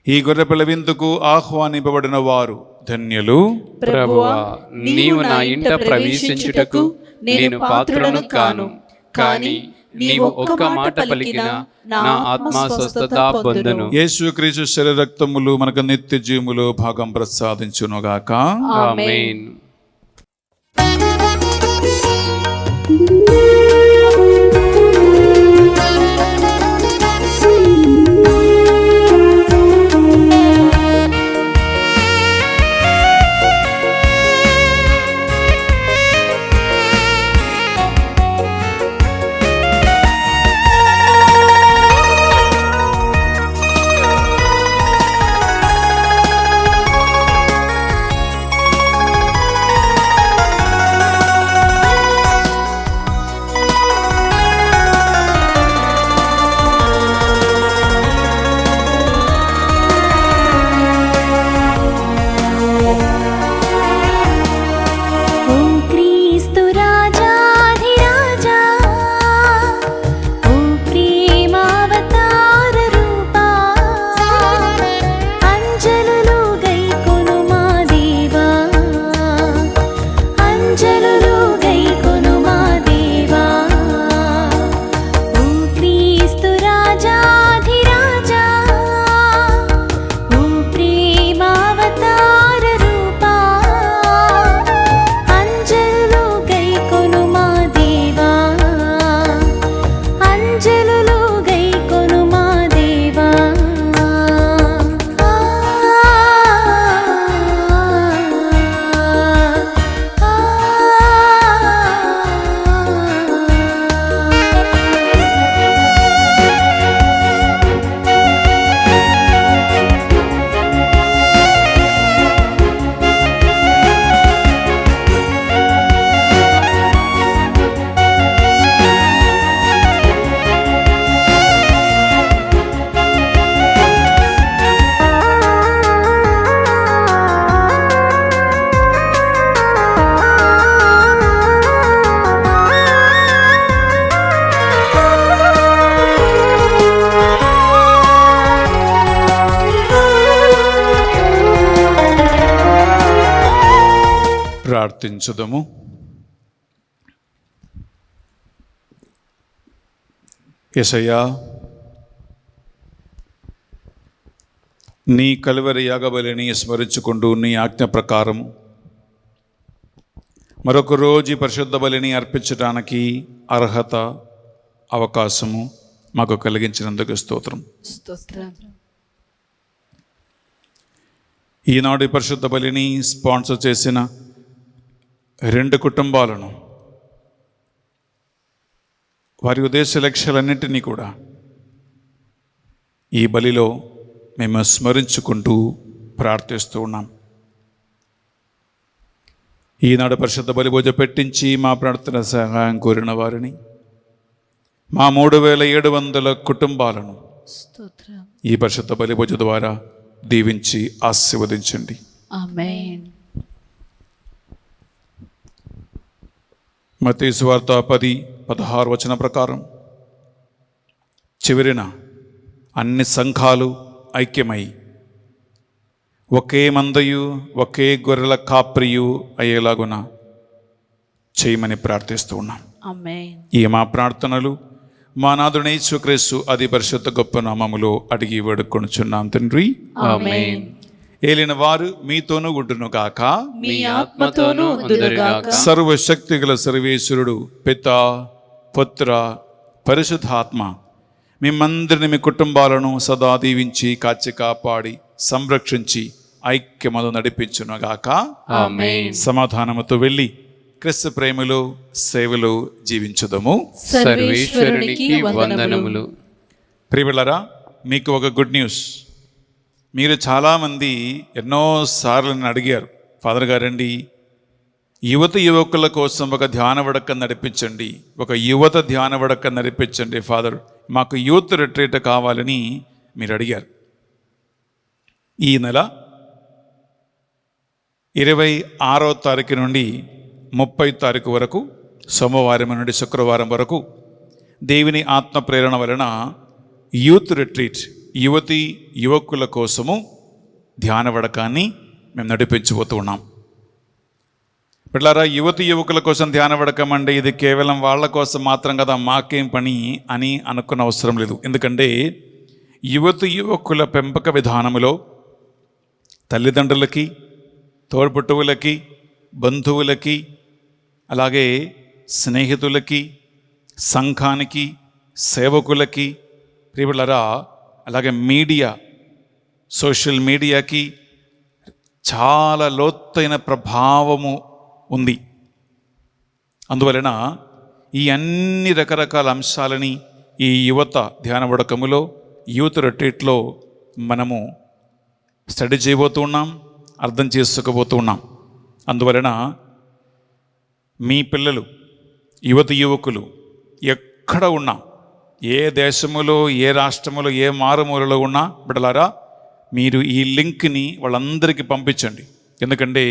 ఈ గొర్రెపిల్ల విందుకు ఆహ్వానింపబడిన వారు ధన్యులు.
ప్రభువా, నీవు నా ఇంట ప్రవేశించుటకు నేను పాత్రుడను కాను, కానీ నీవు ఒక్క మాట పలికినా నా ఆత్మ స్వస్థత పొందును.
యేసుక్రీస్తు శరీర రక్తములు మనకు నిత్య జీవములో భాగం ప్రసాదించునుగాక.
ఆమేన్.
ప్రార్థించుదము. యేసయ్యా, నీ కలువరి యాగబలిని స్మరించుకుంటూ నీ ఆజ్ఞ ప్రకారం మరొక రోజు పరిశుద్ధ బలిని అర్పించడానికి అర్హత, అవకాశము మాకు కలిగించినందుకు స్తోత్రం. ఈనాడు పరిశుద్ధ బలిని స్పాన్సర్ చేసిన 2 కుటుంబాలను, వారి ఉద్దేశ లక్ష్యాలన్నింటినీ కూడా ఈ బలిలో మేము స్మరించుకుంటూ ప్రార్థిస్తూ ఉన్నాం. ఈనాడు పరిశుద్ధ బలి భోజ పెట్టించి మా ప్రార్థన సహాయం కోరిన వారిని, మా 3700 కుటుంబాలను ఈ పరిశుద్ధ బలి భోజ ద్వారా దీవించి ఆశీర్వదించండి.
ఆమేన్.
మత్తయి సువార్త 10:16 వచన ప్రకారం చివరిన అన్ని సంఘాలు ఐక్యమై ఒకే మందయు ఒకే గొర్రెల కాప్రియు అయ్యేలాగున చేయమని ప్రార్థిస్తూ ఉన్నాం.
ఆమేన్.
ఈ మా ప్రార్థనలు మా నాథుని యేసుక్రీస్తు అతి పరిశుద్ధ గొప్ప నామములో అడిగి వేడుకొనుచున్నాం తండ్రి.
ఆమేన్.
ఏలిన వారు మీతోనూ ఉండును గాక.
మీ ఆత్మతోనూ ఉండునుగాక.
సర్వశక్తి గల సర్వేశ్వరుడు పితా, పుత్ర, పరిశుద్ధాత్మ మిమ్మందరిని, మీ కుటుంబాలను సదా దీవించి కాచి కాపాడి సంరక్షించి ఐక్యమదు నడిపించునుగాక.
ఆమేన్.
సమాధానముతో వెళ్ళి క్రీస్తు ప్రేమలో సేవలో జీవించుదము.
సర్వేశ్వరునికి వందనములు.
ప్రియబిళ్ళారా, మీకు ఒక గుడ్ న్యూస్. మీరు చాలామంది ఎన్నోసార్లు నన్ను అడిగారు, ఫాదర్ గారండి యువకుల కోసం ఒక ధ్యాన వడక నడిపించండి, ఒక యువత ధ్యాన వడక నడిపించండి ఫాదర్, మాకు యూత్ రిట్రీట్ కావాలని మీరు అడిగారు. ఈ నెల 26వ తారీఖు నుండి 30వ తారీఖు వరకు, సోమవారం నుండి శుక్రవారం వరకు దేవుని ఆత్మ ప్రేరణ వలన యూత్ రిట్రీట్, యువకుల కోసము ధ్యాన వడకాన్ని మేము నడిపించబోతూ ఉన్నాం. పిల్లారా, యువకుల కోసం ధ్యాన వడకం అంటే ఇది కేవలం వాళ్ళ కోసం మాత్రం కదా, మాకేం పని అని అనుకున్న అవసరం లేదు. ఎందుకంటే యువకుల పెంపక విధానములో తల్లిదండ్రులకి, తోడ్పుట్టువులకి, బంధువులకి, అలాగే స్నేహితులకి, సంఘానికి, సేవకులకి, ప్రియబిళ్ళారా, అలాగే మీడియా, సోషల్ మీడియాకి చాలా లోతైన ప్రభావము ఉంది. అందువలన ఈ అన్ని రకరకాల అంశాలని ఈ యువత ధ్యాన వడకములో, యూత్ రిట్రీట్లో మనము స్టడీ చేయబోతూ ఉన్నాం, అర్థం చేసుకోబోతూ ఉన్నాం. అందువలన మీ పిల్లలు, యువకులు ఎక్కడ ఉన్నా, ఏ దేశములో, ఏ రాష్ట్రములో, ఏ మారుమూలలో ఉన్నా బిడ్డలారా, మీరు ఈ లింక్ని వాళ్ళందరికీ పంపించండి. ఎందుకంటే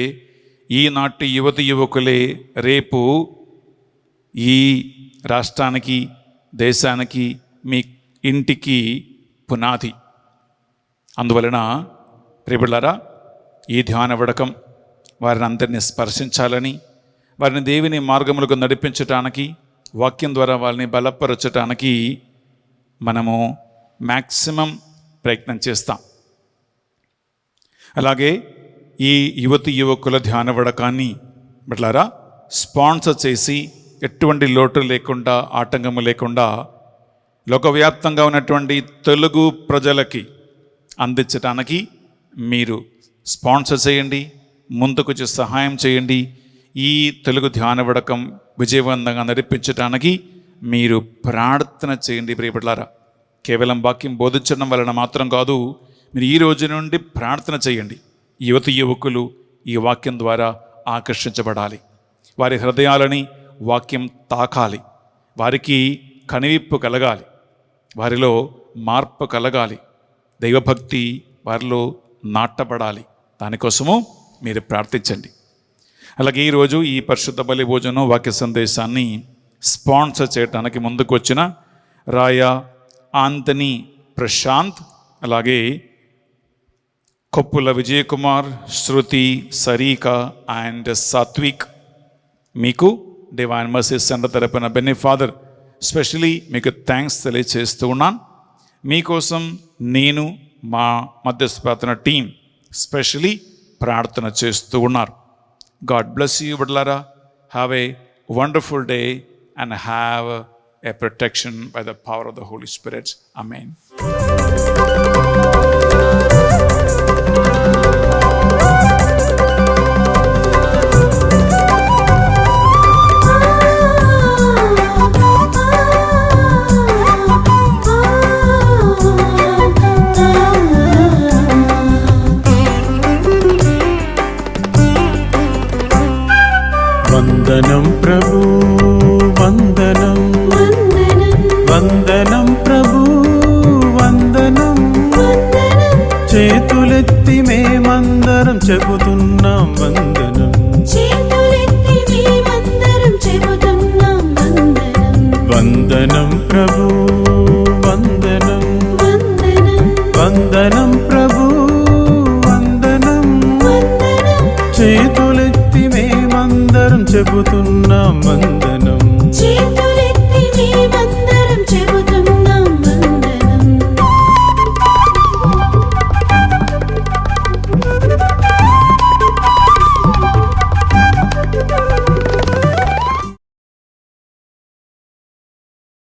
ఈనాటి యువకులే రేపు ఈ రాష్ట్రానికి, దేశానికి, మీ ఇంటికి పునాది. అందువలన ప్రియబిళ్ళారా, ఈ ధ్యాన వడకం వారిని అందరినీ స్పర్శించాలని, వారిని దేవుని మార్గములకు నడిపించటానికి, వాక్యం ద్వారా వాళ్ళని బలపరచటానికి మనము మ్యాక్సిమం ప్రయత్నం చేస్తాం. అలాగే ఈ యువకుల ధ్యాన వడకాన్ని బిడ్డలారా స్పాన్సర్ చేసి ఎటువంటి లోటు లేకుండా, ఆటంకము లేకుండా లోకవ్యాప్తంగా ఉన్నటువంటి తెలుగు ప్రజలకి అందించడానికి మీరు స్పాన్సర్ చేయండి, ముందుకొచ్చి సహాయం చేయండి. ఈ తెలుగు ధ్యాన వడకం విజయవంతంగా నడిపించడానికి మీరు ప్రార్థన చేయండి. ప్రియబిడ్డలారా, కేవలం వాక్యం బోధించడం వలన మాత్రం కాదు, మీరు ఈ రోజు నుండి ప్రార్థన చేయండి. యువకులు ఈ వాక్యం ద్వారా ఆకర్షించబడాలి, వారి హృదయాలని వాక్యం తాకాలి, వారికి కనివిప్పు కలగాలి, వారిలో మార్పు కలగాలి, దైవభక్తి వారిలో నాటబడాలి. దానికోసము మీరు ప్రార్థించండి. అలాగే ఈరోజు ఈ పరిశుద్ధ బలి భోజనం వాక్య సందేశాన్ని స్పాన్సర్ చేయడానికి ముందుకు వచ్చిన రాయా ఆంతనీ ప్రశాంత్, అలాగే కొప్పుల విజయకుమార్, శృతి, సరీక అండ్ సాత్విక్, మీకు డివైన్ మర్సీస్ సెంటర్ తరపున బెన్నీ ఫాదర్ స్పెషలీ మీకు థ్యాంక్స్ తెలియజేస్తూ ఉన్నాను. మీకోసం నేను, మా మధ్యస్థ ప్రార్థన టీం స్పెషలీ ప్రార్థన చేస్తూ ఉన్నారు. God bless you, బిడ్డలారా. Have a wonderful day and have a protection by the power of the Holy Spirit. Amen.
వందనం ప్రభు, వందనం వందనం ప్రభు, వందనం చేతులెత్తి మేమందరం చెబుతున్నాం వందనం, వందనం ప్రభు, వందనం వందనం ప్రభు, వందనం చేతులెత్తి మేమందరం చెబుతున్నాం వందనం.